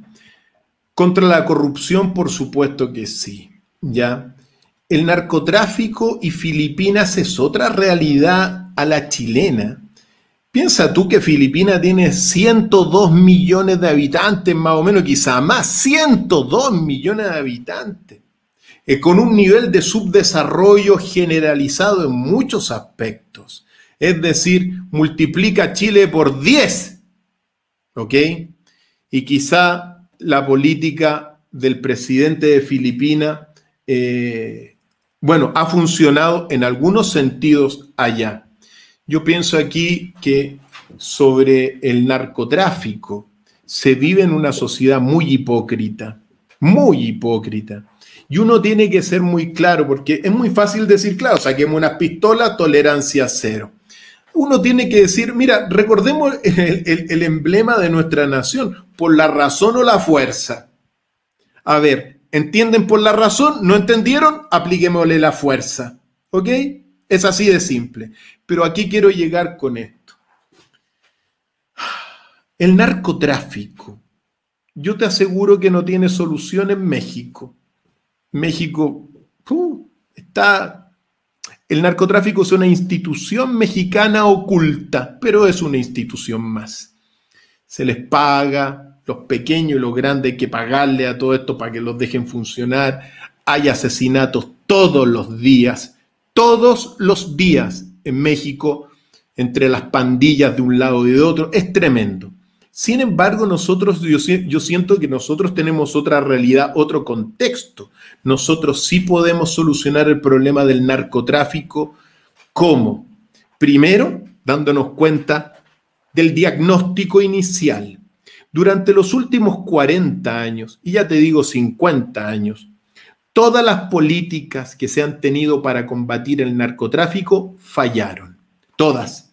contra la corrupción, por supuesto que sí, ¿ya? El narcotráfico y Filipinas es otra realidad a la chilena. Piensa tú que Filipinas tiene 102 millones de habitantes, más o menos, quizá más, 102 millones de habitantes, con un nivel de subdesarrollo generalizado en muchos aspectos. Es decir, multiplica Chile por 10, ¿ok? Y quizá la política del presidente de Filipinas, ha funcionado en algunos sentidos allá. Yo pienso aquí que sobre el narcotráfico se vive en una sociedad muy hipócrita, y uno tiene que ser muy claro, porque es muy fácil decir, claro, saquemos unas pistolas, tolerancia cero. Uno tiene que decir, mira, recordemos el emblema de nuestra nación, por la razón o la fuerza. A ver, ¿entienden por la razón? ¿No entendieron? Apliquémosle la fuerza, ¿ok? Es así de simple. Pero aquí quiero llegar con esto. El narcotráfico, yo te aseguro que no tiene solución en México. México el narcotráfico es una institución mexicana oculta, pero es una institución más. Se les paga, los pequeños y los grandes hay que pagarle a todo esto para que los dejen funcionar. Hay asesinatos todos los días en México, entre las pandillas de un lado y de otro. Es tremendo. Sin embargo, yo siento que nosotros tenemos otra realidad, otro contexto. Nosotros sí podemos solucionar el problema del narcotráfico. ¿Cómo? Primero, dándonos cuenta del diagnóstico inicial. Durante los últimos 40 años, y ya te digo 50 años, todas las políticas que se han tenido para combatir el narcotráfico fallaron. Todas.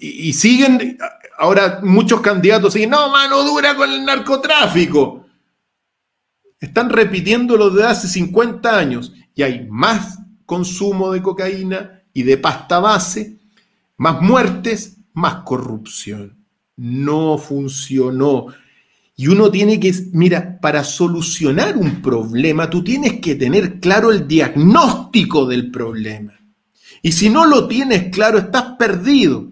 Y siguen, ahora muchos candidatos siguen, no, mano dura con el narcotráfico. Están repitiendo lo de hace 50 años y hay más consumo de cocaína y de pasta base, más muertes, más corrupción. No funcionó. Y uno tiene que, mira, para solucionar un problema, tú tienes que tener claro el diagnóstico del problema. Y si no lo tienes claro, estás perdido.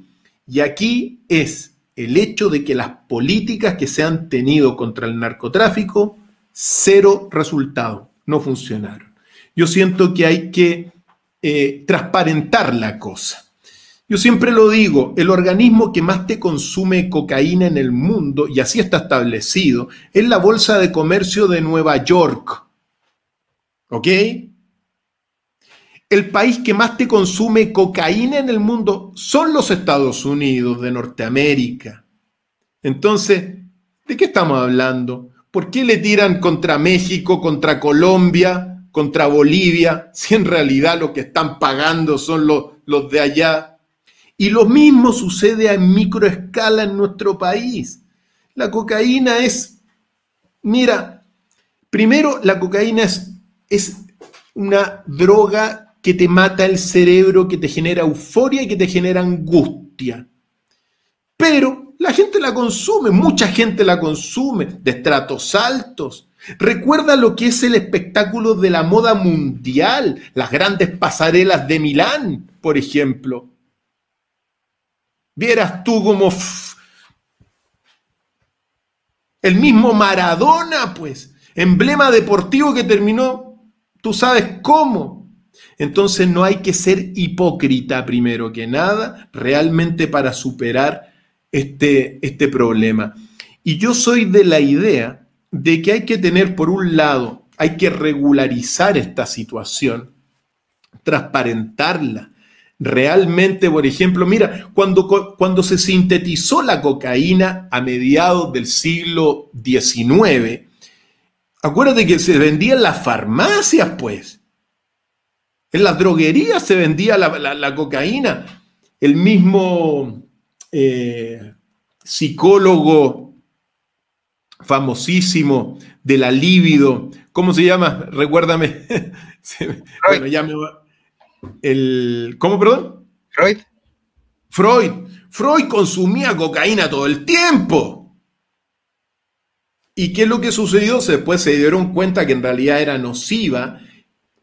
Y aquí es el hecho de que las políticas que se han tenido contra el narcotráfico, cero resultado, no funcionaron. Yo siento que hay que transparentar la cosa. Yo siempre lo digo, el organismo que más te consume cocaína en el mundo, y así está establecido, es la Bolsa de Comercio de Nueva York. ¿Ok? El país que más te consume cocaína en el mundo son los Estados Unidos de Norteamérica. Entonces, ¿de qué estamos hablando? ¿Por qué le tiran contra México, contra Colombia, contra Bolivia, si en realidad lo que están pagando son los de allá? Y lo mismo sucede a microescala en nuestro país. La cocaína es, mira, primero la cocaína es una droga que te mata el cerebro, que te genera euforia y que te genera angustia. Pero la gente la consume, mucha gente la consume, de estratos altos. Recuerda lo que es el espectáculo de la moda mundial, las grandes pasarelas de Milán, por ejemplo. Vieras tú como el mismo Maradona, pues, emblema deportivo que terminó, tú sabes cómo. Entonces no hay que ser hipócrita primero que nada, realmente para superar este problema. Y yo soy de la idea de que hay que tener, por un lado, hay que regularizar esta situación, transparentarla. Realmente, por ejemplo, mira, cuando se sintetizó la cocaína a mediados del siglo XIX, acuérdate que se vendía en las farmacias, pues. En las droguerías se vendía la cocaína. El mismo psicólogo famosísimo de la libido, ¿cómo se llama? Recuérdame. Bueno, ya me va. ¿Cómo, perdón? Freud consumía cocaína todo el tiempo. ¿Y qué es lo que sucedió? Después se dieron cuenta que en realidad era nociva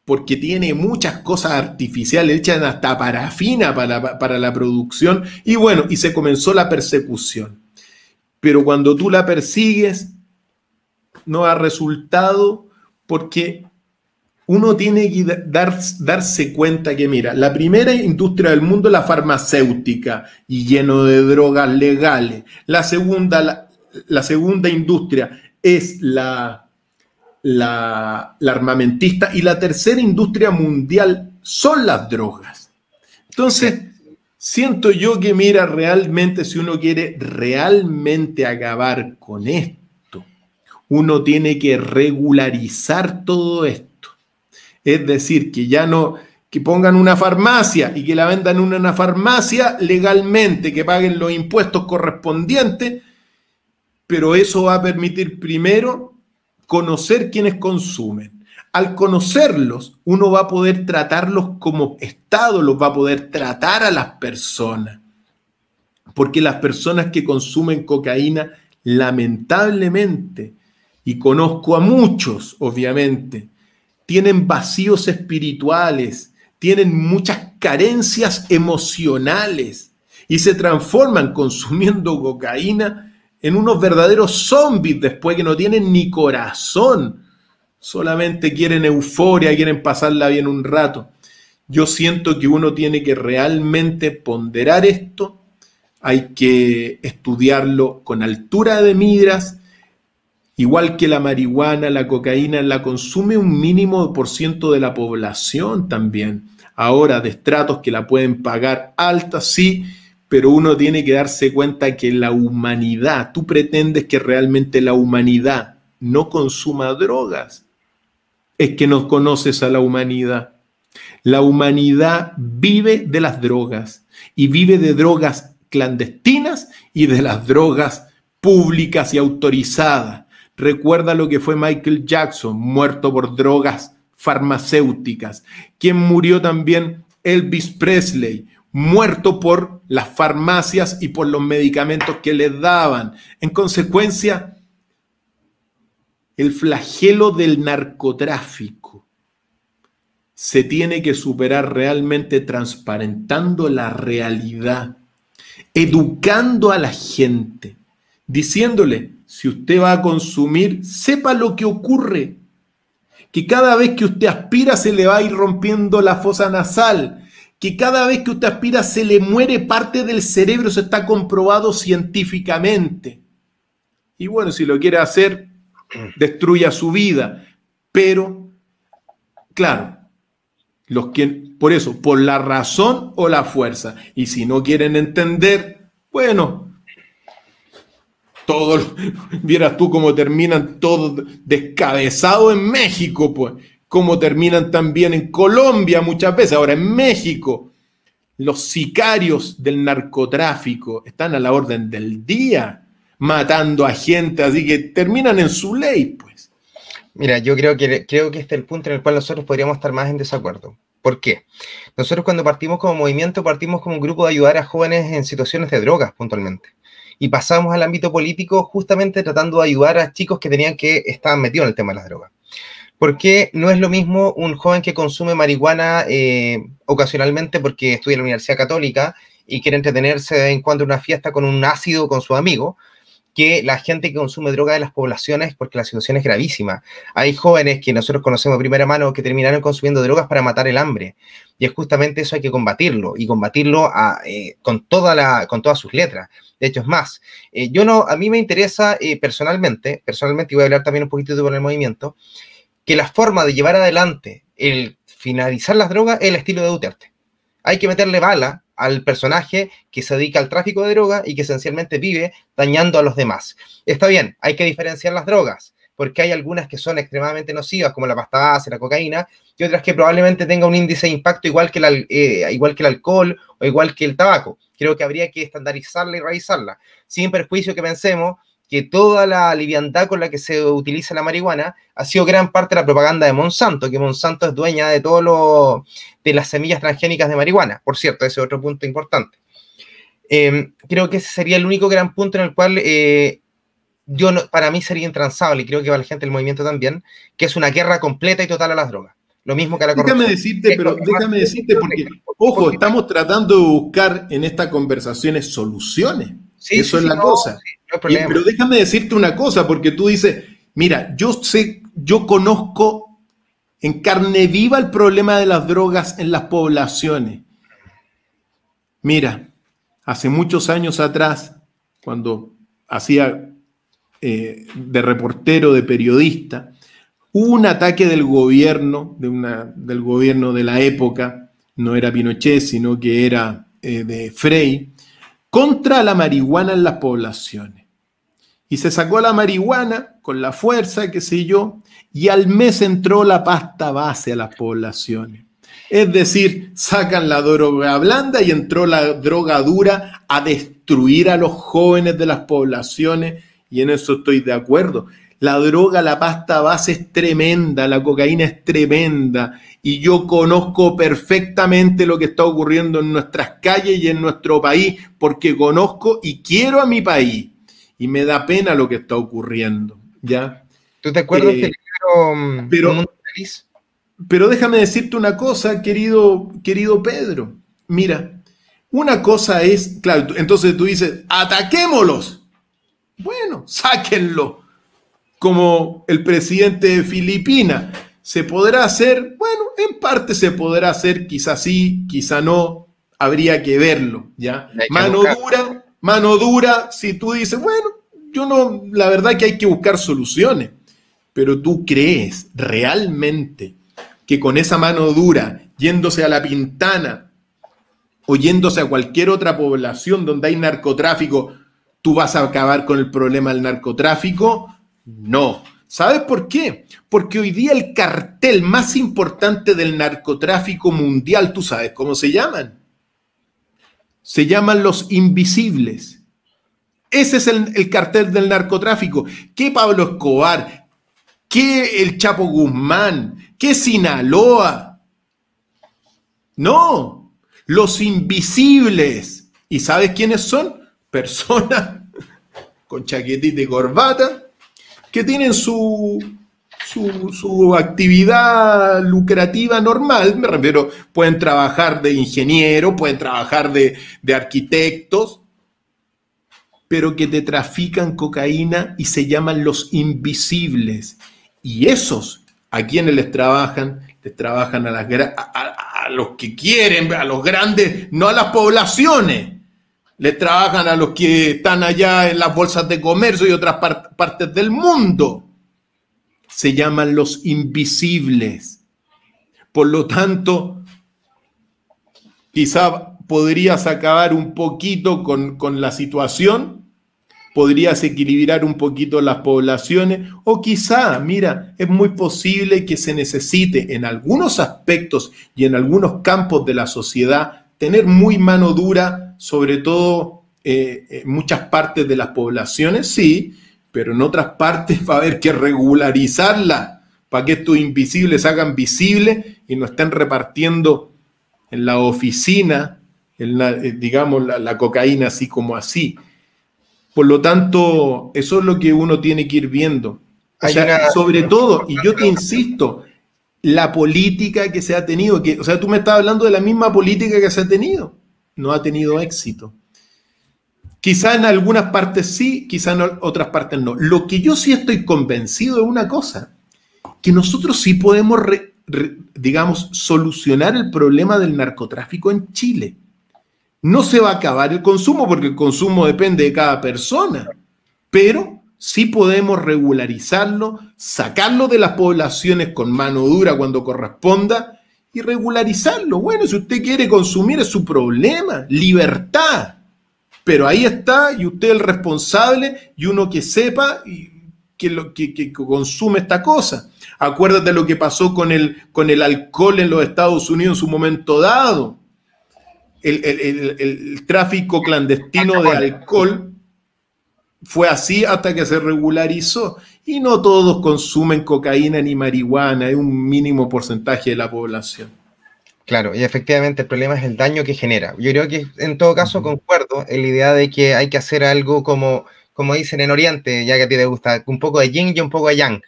porque tiene muchas cosas artificiales, echan hasta parafina para la producción, y bueno, y se comenzó la persecución. Pero cuando tú la persigues, no ha resultado, porque uno tiene que darse cuenta que, mira, la primera industria del mundo es la farmacéutica, y lleno de drogas legales. La segunda industria es la armamentista, y la tercera industria mundial son las drogas. Entonces, siento yo que, mira, realmente si uno quiere realmente acabar con esto, uno tiene que regularizar todo esto. Es decir, que ya no, que pongan una farmacia y que la vendan en una farmacia legalmente, que paguen los impuestos correspondientes, pero eso va a permitir primero conocer quienes consumen. Al conocerlos, uno va a poder tratarlos como Estado, los va a poder tratar a las personas. Porque las personas que consumen cocaína, lamentablemente, y conozco a muchos, obviamente, tienen vacíos espirituales, tienen muchas carencias emocionales y se transforman consumiendo cocaína en unos verdaderos zombies después, que no tienen ni corazón, solamente quieren euforia, quieren pasarla bien un rato. Yo siento que uno tiene que realmente ponderar esto, hay que estudiarlo con altura de miras, igual que la marihuana, la cocaína, la consume un mínimo por ciento de la población también. Ahora, de estratos que la pueden pagar alta, sí, pero uno tiene que darse cuenta que la humanidad, tú pretendes que realmente la humanidad no consuma drogas. Es que no conoces a la humanidad. La humanidad vive de las drogas, y vive de drogas clandestinas y de las drogas públicas y autorizadas. Recuerda lo que fue Michael Jackson, muerto por drogas farmacéuticas. Quien murió también, Elvis Presley, muerto por las farmacias y por los medicamentos que les daban. En consecuencia, el flagelo del narcotráfico se tiene que superar realmente transparentando la realidad, educando a la gente, diciéndole, si usted va a consumir, sepa lo que ocurre, que cada vez que usted aspira se le va a ir rompiendo la fosa nasal, que cada vez que usted aspira se le muere parte del cerebro, eso está comprobado científicamente. Y bueno, si lo quiere hacer, destruya su vida, pero Claro, por eso, por la razón o la fuerza. Y si no quieren entender, bueno, todos, vieras tú cómo terminan todos descabezados en México, pues, cómo terminan también en Colombia muchas veces, ahora en México. Los sicarios del narcotráfico están a la orden del día, matando a gente, así que terminan en su ley, pues. Mira, yo creo que este es el punto en el cual nosotros podríamos estar más en desacuerdo. ¿Por qué? Nosotros cuando partimos como movimiento, partimos como un grupo de ayudar a jóvenes en situaciones de drogas puntualmente. Y pasamos al ámbito político justamente tratando de ayudar a chicos que estaban metidos en el tema de las drogas. Porque no es lo mismo un joven que consume marihuana ocasionalmente porque estudia en la Universidad Católica y quiere entretenerse de vez en cuando en una fiesta con un ácido con su amigo, que la gente que consume droga de las poblaciones, porque la situación es gravísima. Hay jóvenes que nosotros conocemos de primera mano que terminaron consumiendo drogas para matar el hambre. Y es justamente eso, hay que combatirlo, y combatirlo con todas sus letras. De hecho, es más, a mí me interesa personalmente, y voy a hablar también un poquito por el movimiento, que la forma de llevar adelante el finalizar las drogas es el estilo de Duterte. Hay que meterle bala al personaje que se dedica al tráfico de drogas y que esencialmente vive dañando a los demás. Está bien, hay que diferenciar las drogas, porque hay algunas que son extremadamente nocivas, como la pasta base, la cocaína, y otras que probablemente tengan un índice de impacto igual que el alcohol o igual que el tabaco. Creo que habría que estandarizarla y revisarla, sin perjuicio que pensemos que toda la liviandad con la que se utiliza la marihuana ha sido gran parte de la propaganda de Monsanto, que Monsanto es dueña de de las semillas transgénicas de marihuana. Por cierto, ese es otro punto importante. Creo que ese sería el único gran punto en el cual para mí sería intransable, y creo que para la gente del movimiento también, que es una guerra completa y total a las drogas. Lo mismo que a la corrupción. Déjame decirte, porque, ojo, estamos tratando de buscar en estas conversaciones soluciones. Sí, eso es la cosa. Sí, no hay problema. Pero déjame decirte una cosa, porque tú dices, mira, yo conozco en carne viva el problema de las drogas en las poblaciones. Mira, hace muchos años atrás, cuando hacía de reportero, de periodista, hubo un ataque del gobierno, del gobierno de la época, no era Pinochet, sino que era de Frei, contra la marihuana en las poblaciones. Y se sacó la marihuana con la fuerza, qué sé yo, y al mes entró la pasta base a las poblaciones. Es decir, sacan la droga blanda y entró la droga dura a destruir a los jóvenes de las poblaciones, y en eso estoy de acuerdo. La droga, la pasta base es tremenda, la cocaína es tremenda, y yo conozco perfectamente lo que está ocurriendo en nuestras calles y en nuestro país, porque conozco y quiero a mi país, y me da pena lo que está ocurriendo, ¿ya? ¿Tú te acuerdas del libro Un Mundo Feliz? Pero déjame decirte una cosa, querido Pedro. Mira, una cosa es, claro, entonces tú dices, ataquémoslos. Bueno, sáquenlo. Como el presidente de Filipinas. ¿Se podrá hacer? Bueno, en parte se podrá hacer, quizá sí, quizá no, habría que verlo, ¿ya? Mano dura, si tú dices, bueno, yo no, la verdad que hay que buscar soluciones, pero tú crees realmente que con esa mano dura, yéndose a La Pintana o yéndose a cualquier otra población donde hay narcotráfico, tú vas a acabar con el problema del narcotráfico? No. ¿Sabes por qué? Porque hoy día el cartel más importante del narcotráfico mundial, ¿tú sabes cómo se llaman? Se llaman los invisibles. Ese es el cartel del narcotráfico. ¿Qué Pablo Escobar? ¿Qué el Chapo Guzmán? ¿Qué Sinaloa? No, los invisibles. ¿Y sabes quiénes son? Personas con chaquetita y corbata que tienen su actividad lucrativa normal, me refiero, pueden trabajar de ingeniero, pueden trabajar de arquitectos, pero que te trafican cocaína y se llaman los invisibles. Y esos, ¿a quiénes les trabajan? Les trabajan a los que quieren, a los grandes, no a las poblaciones. Les trabajan a los que están allá en las bolsas de comercio y otras partes del mundo. Se llaman los invisibles. Por lo tanto, quizá podrías acabar un poquito con la situación, podrías equilibrar un poquito las poblaciones, o quizá, mira, es muy posible que se necesite en algunos aspectos y en algunos campos de la sociedad tener muy mano dura, sobre todo en muchas partes de las poblaciones, sí, pero en otras partes va a haber que regularizarla para que estos invisibles se hagan visibles y no estén repartiendo en la oficina, digamos, la cocaína así como así. Por lo tanto, eso es lo que uno tiene que ir viendo. O sea, sobre todo, y yo te insisto, la política que se ha tenido, o sea, tú me estás hablando de la misma política que se ha tenido, no ha tenido éxito. Quizá en algunas partes sí, quizá en otras partes no. Lo que yo sí estoy convencido de una cosa, que nosotros sí podemos, digamos, solucionar el problema del narcotráfico en Chile. No se va a acabar el consumo porque el consumo depende de cada persona, pero sí podemos regularizarlo, sacarlo de las poblaciones con mano dura cuando corresponda y regularizarlo. Bueno, si usted quiere consumir es su problema, libertad. Pero ahí está, y usted es el responsable y uno que sepa que consume esta cosa. Acuérdate lo que pasó con el alcohol en los Estados Unidos en su momento dado. El tráfico clandestino de alcohol fue así hasta que se regularizó. Y no todos consumen cocaína ni marihuana, es un mínimo porcentaje de la población. Claro, y efectivamente el problema es el daño que genera. Yo creo que en todo caso concuerdo en la idea de que hay que hacer algo como dicen en Oriente, ya que a ti te gusta, un poco de yin y un poco de yang.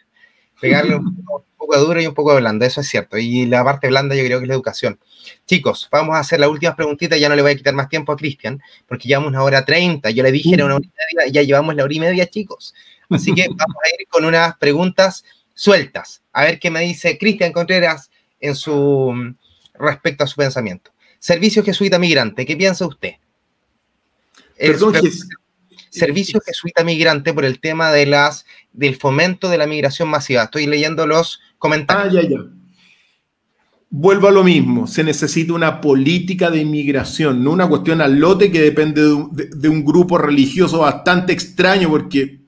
Pegarle un poco de duro y un poco de blando, eso es cierto. Y la parte blanda yo creo que es la educación. Chicos, vamos a hacer las últimas preguntitas, ya no le voy a quitar más tiempo a Cristian, porque llevamos 1:30, yo le dije era 1:30 y ya llevamos la 1:30, chicos. Así que vamos a ir con unas preguntas sueltas. A ver qué me dice Cristian Contreras respecto a su pensamiento. Servicio jesuita migrante, ¿qué piensa usted? Servicio jesuita migrante por el tema del fomento de la migración masiva. Estoy leyendo los comentarios. Ya. Vuelvo a lo mismo, se necesita una política de inmigración, no una cuestión al lote que depende de un grupo religioso bastante extraño, porque,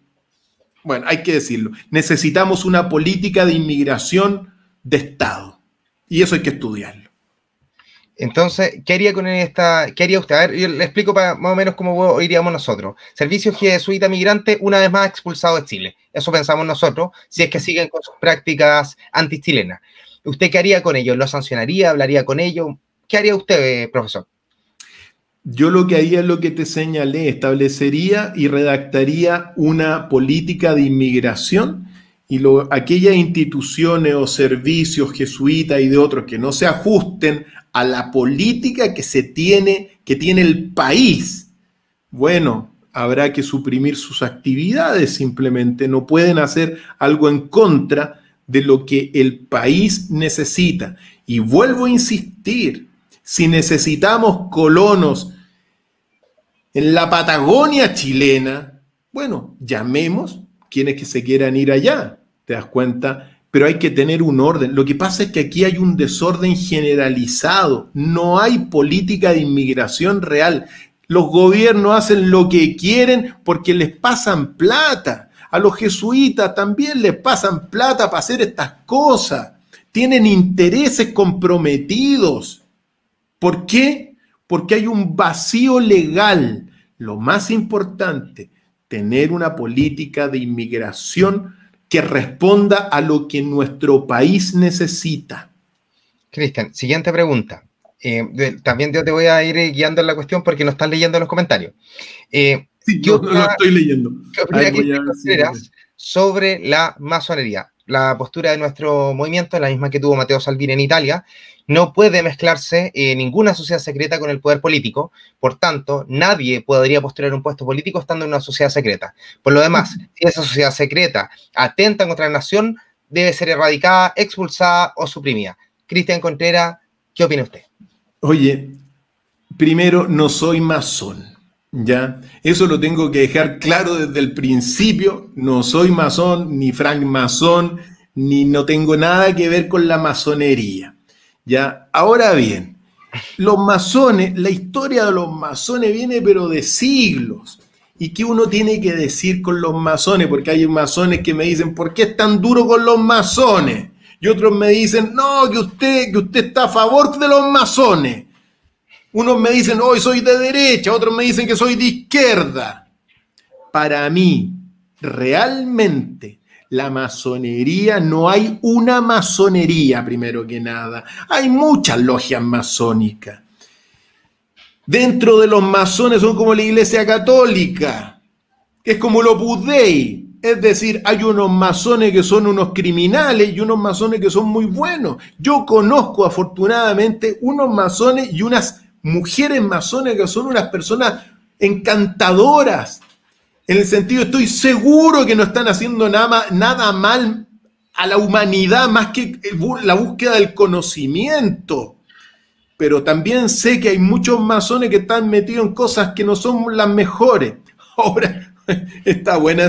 bueno, hay que decirlo, necesitamos una política de inmigración de Estado, y eso hay que estudiarlo. Entonces, ¿qué haría qué haría usted? A ver, yo le explico más o menos cómo iríamos nosotros. Servicio jesuita migrante, una vez más expulsado de Chile. Eso pensamos nosotros, si es que siguen con sus prácticas antichilenas. ¿Usted qué haría con ellos? ¿Lo sancionaría? ¿Hablaría con ellos? ¿Qué haría usted, profesor? Yo lo que haría es lo que te señalé, establecería y redactaría una política de inmigración y aquellas instituciones o servicios jesuitas y de otros que no se ajusten a la política que tiene el país, bueno, habrá que suprimir sus actividades simplemente, no pueden hacer algo en contra de lo que el país necesita. Y vuelvo a insistir, si necesitamos colonos en la Patagonia chilena, bueno, llamemos quienes que se quieran ir allá, ¿te das cuenta? Pero hay que tener un orden. Lo que pasa es que aquí hay un desorden generalizado, no hay política de inmigración real. Los gobiernos hacen lo que quieren porque les pasan plata. A los jesuitas también les pasan plata para hacer estas cosas. Tienen intereses comprometidos. ¿Por qué? Porque hay un vacío legal. Lo más importante, tener una política de inmigración que responda a lo que nuestro país necesita. Cristian, siguiente pregunta. También yo te voy a ir guiando en la cuestión porque no estás leyendo los comentarios. Sí, yo no estoy leyendo. ¿Qué opinas sobre la masonería? La postura de nuestro movimiento es la misma que tuvo Matteo Salvini en Italia. No puede mezclarse ninguna sociedad secreta con el poder político. Por tanto, nadie podría postular un puesto político estando en una sociedad secreta. Por lo demás, si esa sociedad secreta atenta contra la nación, debe ser erradicada, expulsada o suprimida. Cristian Contreras, ¿qué opina usted? Oye, primero, no soy masón, ¿ya? Eso lo tengo que dejar claro desde el principio. No soy masón, ni francmasón, ni no tengo nada que ver con la masonería. Ya, ahora bien, los masones, la historia de los masones viene pero de siglos. ¿Y qué uno tiene que decir con los masones? Porque hay masones que me dicen, ¿por qué es tan duro con los masones? Y otros me dicen, no, que usted está a favor de los masones. Unos me dicen, hoy soy de derecha, otros me dicen que soy de izquierda. Para mí, realmente, la masonería, no hay una masonería, primero que nada. Hay muchas logias masónicas. Dentro de los masones son como la Iglesia Católica, que es como el Opus Dei. Es decir, hay unos masones que son unos criminales y unos masones que son muy buenos. Yo conozco afortunadamente unos masones y unas mujeres masones que son unas personas encantadoras. En el sentido, estoy seguro que no están haciendo nada mal a la humanidad más que la búsqueda del conocimiento. Pero también sé que hay muchos masones que están metidos en cosas que no son las mejores. Ahora, está buena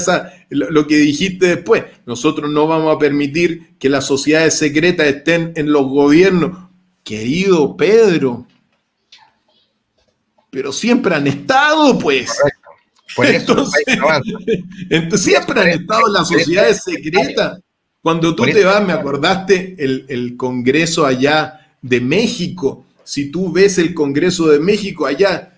lo que dijiste después. Nosotros no vamos a permitir que las sociedades secretas estén en los gobiernos. Querido Pedro, pero siempre han estado, pues. Correcto. Por eso entonces siempre han estado en las sociedades secretas. Cuando tú te vas, me acordaste el Congreso allá de México. Si tú ves el Congreso de México allá,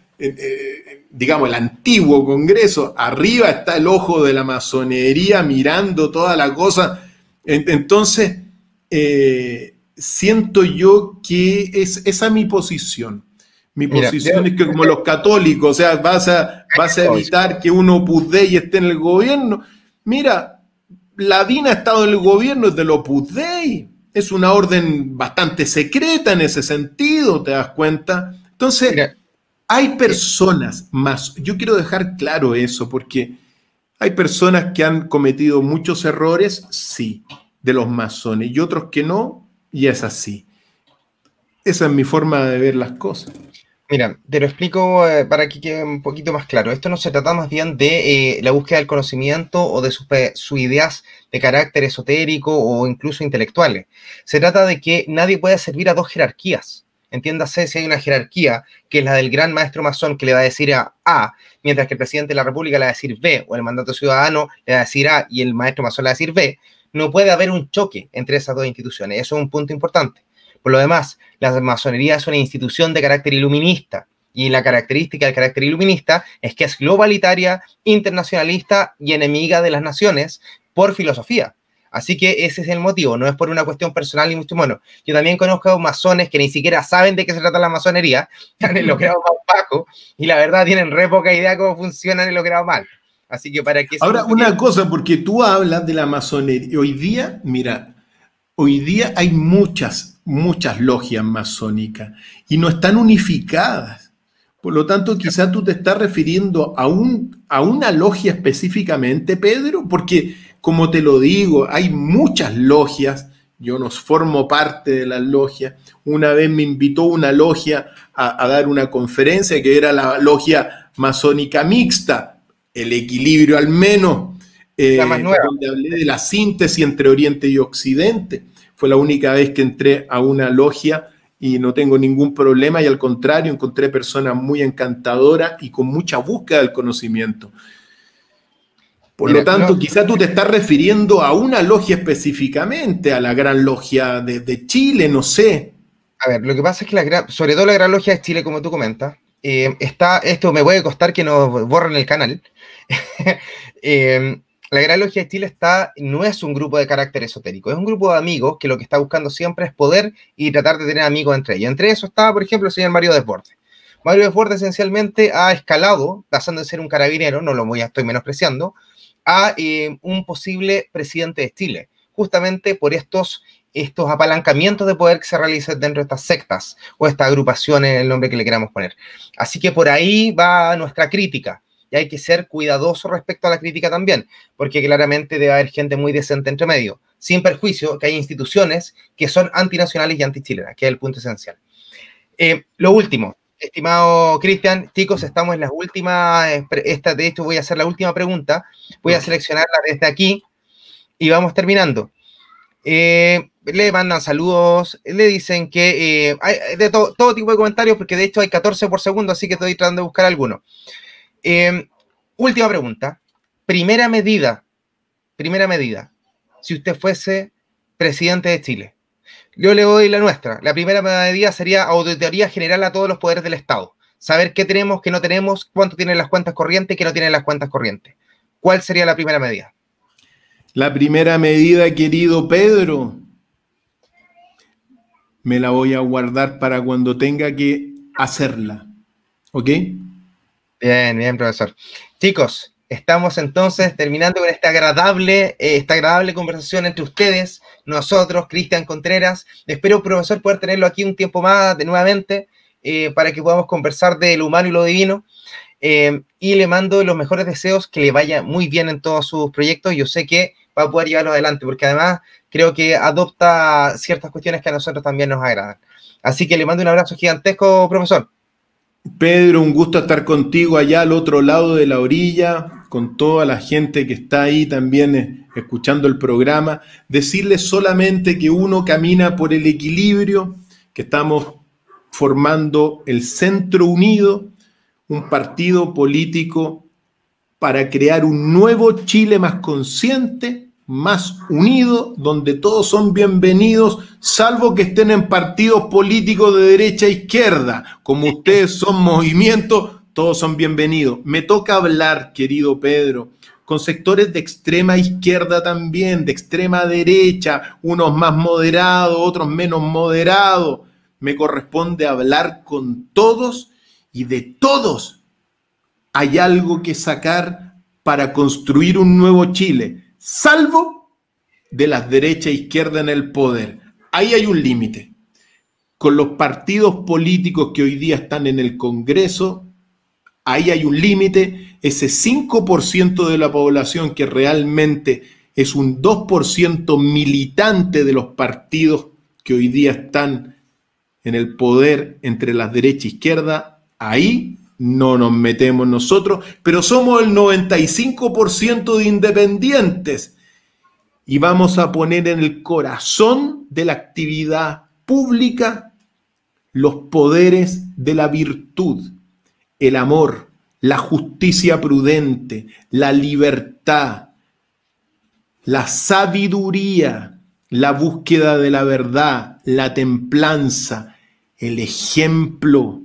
digamos el antiguo Congreso, arriba está el ojo de la masonería mirando toda la cosa. Entonces, siento yo que esa es mi posición. Mi posición es que como los católicos, o sea, vas a evitar que un Opus Dei esté en el gobierno. Mira, la DIN ha estado en el gobierno desde el Opus Dei. Es una orden bastante secreta en ese sentido, ¿te das cuenta? Entonces, hay personas más. Yo quiero dejar claro eso, porque hay personas que han cometido muchos errores, sí, de los masones, y otros que no, y es así. Esa es mi forma de ver las cosas. Mira, te lo explico para que quede un poquito más claro. Esto no se trata más bien de la búsqueda del conocimiento o de sus ideas de carácter esotérico o incluso intelectuales. Se trata de que nadie puede servir a dos jerarquías. Entiéndase, si hay una jerarquía que es la del gran maestro masón que le va a decir A, mientras que el presidente de la República le va a decir B, o el mandato ciudadano le va a decir A y el maestro masón le va a decir B, no puede haber un choque entre esas dos instituciones. Eso es un punto importante. Por lo demás, la masonería es una institución de carácter iluminista y la característica del carácter iluminista es que es globalitaria, internacionalista y enemiga de las naciones por filosofía. Así que ese es el motivo, no es por una cuestión personal ni mucho menos. Yo también conozco masones que ni siquiera saben de qué se trata la masonería, han en los grados más bajos y la verdad tienen re poca idea de cómo funcionan en los grados mal. Así que para que... Ahora, una cosa, porque tú hablas de la masonería. Hoy día, mira, hoy día hay muchas logias masónicas y no están unificadas. Por lo tanto, quizás tú te estás refiriendo a una logia específicamente, Pedro, porque, como te lo digo, hay muchas logias. Yo no formo parte de las logias. Una vez me invitó una logia a dar una conferencia que era la logia masónica mixta, el equilibrio al menos, donde hablé de la síntesis entre Oriente y Occidente. Fue la única vez que entré a una logia y no tengo ningún problema, y al contrario, encontré personas muy encantadoras y con mucha búsqueda del conocimiento. Por lo tanto, quizás tú te estás refiriendo a una logia específicamente, a la Gran Logia de Chile, no sé. A ver, lo que pasa es que sobre todo la Gran Logia de Chile, como tú comentas, esto me puede costar que nos borren el canal. La Gran Logia de Chile no es un grupo de carácter esotérico, es un grupo de amigos que lo que está buscando siempre es poder y tratar de tener amigos entre ellos. Entre eso está, por ejemplo, el señor Mario Desbordes. Mario Desbordes esencialmente ha escalado, pasando de ser un carabinero, no lo estoy menospreciando, a un posible presidente de Chile, justamente por estos apalancamientos de poder que se realizan dentro de estas sectas o estas agrupaciones, el nombre que le queramos poner. Así que por ahí va nuestra crítica. Y hay que ser cuidadoso respecto a la crítica también, porque claramente debe haber gente muy decente entre medio, sin perjuicio que hay instituciones que son antinacionales y antichilenas, que es el punto esencial. Lo último, estimado Cristian, chicos, estamos en las últimas, de hecho voy a hacer la última pregunta, voy a seleccionarla desde aquí y vamos terminando. Le mandan saludos, le dicen que hay de todo tipo de comentarios, porque de hecho hay 14 por segundo, así que estoy tratando de buscar alguno. Última pregunta. Primera medida, si usted fuese presidente de Chile. Yo le doy la nuestra. La primera medida sería auditoría general a todos los poderes del Estado. Saber qué tenemos, qué no tenemos, cuánto tienen las cuentas corrientes y qué no tienen las cuentas corrientes. ¿Cuál sería la primera medida? La primera medida, querido Pedro, me la voy a guardar para cuando tenga que hacerla. ¿Ok? Bien, bien, profesor. Chicos, estamos entonces terminando con esta agradable conversación entre ustedes, nosotros, Cristian Contreras. Espero, profesor, poder tenerlo aquí un tiempo más nuevamente para que podamos conversar de lo humano y lo divino. Y le mando los mejores deseos, que le vaya muy bien en todos sus proyectos. Yo sé que va a poder llevarlo adelante, porque además creo que adopta ciertas cuestiones que a nosotros también nos agradan. Así que le mando un abrazo gigantesco, profesor. Pedro, un gusto estar contigo allá al otro lado de la orilla, con toda la gente que está ahí también escuchando el programa. Decirles solamente que uno camina por el equilibrio, que estamos formando el Centro Unido, un partido político para crear un nuevo Chile más consciente, más unido, donde todos son bienvenidos, salvo que estén en partidos políticos de derecha e izquierda. Como ustedes son movimientos, todos son bienvenidos. Me toca hablar, querido Pedro, con sectores de extrema izquierda también, de extrema derecha, unos más moderados, otros menos moderados. Me corresponde hablar con todos, y de todos hay algo que sacar para construir un nuevo Chile, salvo de las derecha e izquierda en el poder. Ahí hay un límite. Con los partidos políticos que hoy día están en el Congreso, ahí hay un límite. Ese 5% de la población que realmente es un 2% militante de los partidos que hoy día están en el poder entre las derecha e izquierda, ahí no nos metemos nosotros, pero somos el 95% de independientes y vamos a poner en el corazón de la actividad pública los poderes de la virtud, el amor, la justicia prudente, la libertad, la sabiduría, la búsqueda de la verdad, la templanza, el ejemplo,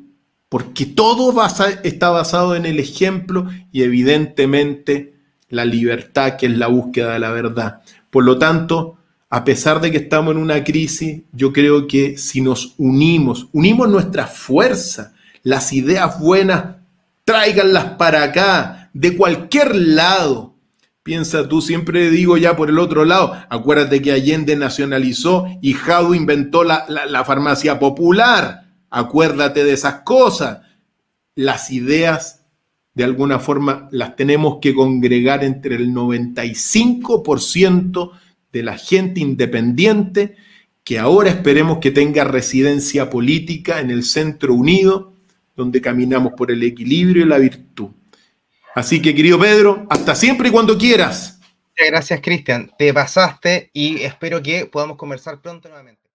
porque todo está basado en el ejemplo y evidentemente la libertad, que es la búsqueda de la verdad. Por lo tanto, a pesar de que estamos en una crisis, yo creo que si nos unimos nuestra fuerza, las ideas buenas, tráiganlas para acá, de cualquier lado. Piensa tú, siempre digo ya por el otro lado, acuérdate que Allende nacionalizó y Jadot inventó la farmacia popular. Acuérdate de esas cosas. Las ideas, de alguna forma, las tenemos que congregar entre el 95% de la gente independiente, que ahora esperemos que tenga residencia política en el Centro Unido, donde caminamos por el equilibrio y la virtud. Así que, querido Pedro, hasta siempre y cuando quieras. Muchas gracias, Cristian. Te pasaste y espero que podamos conversar pronto nuevamente.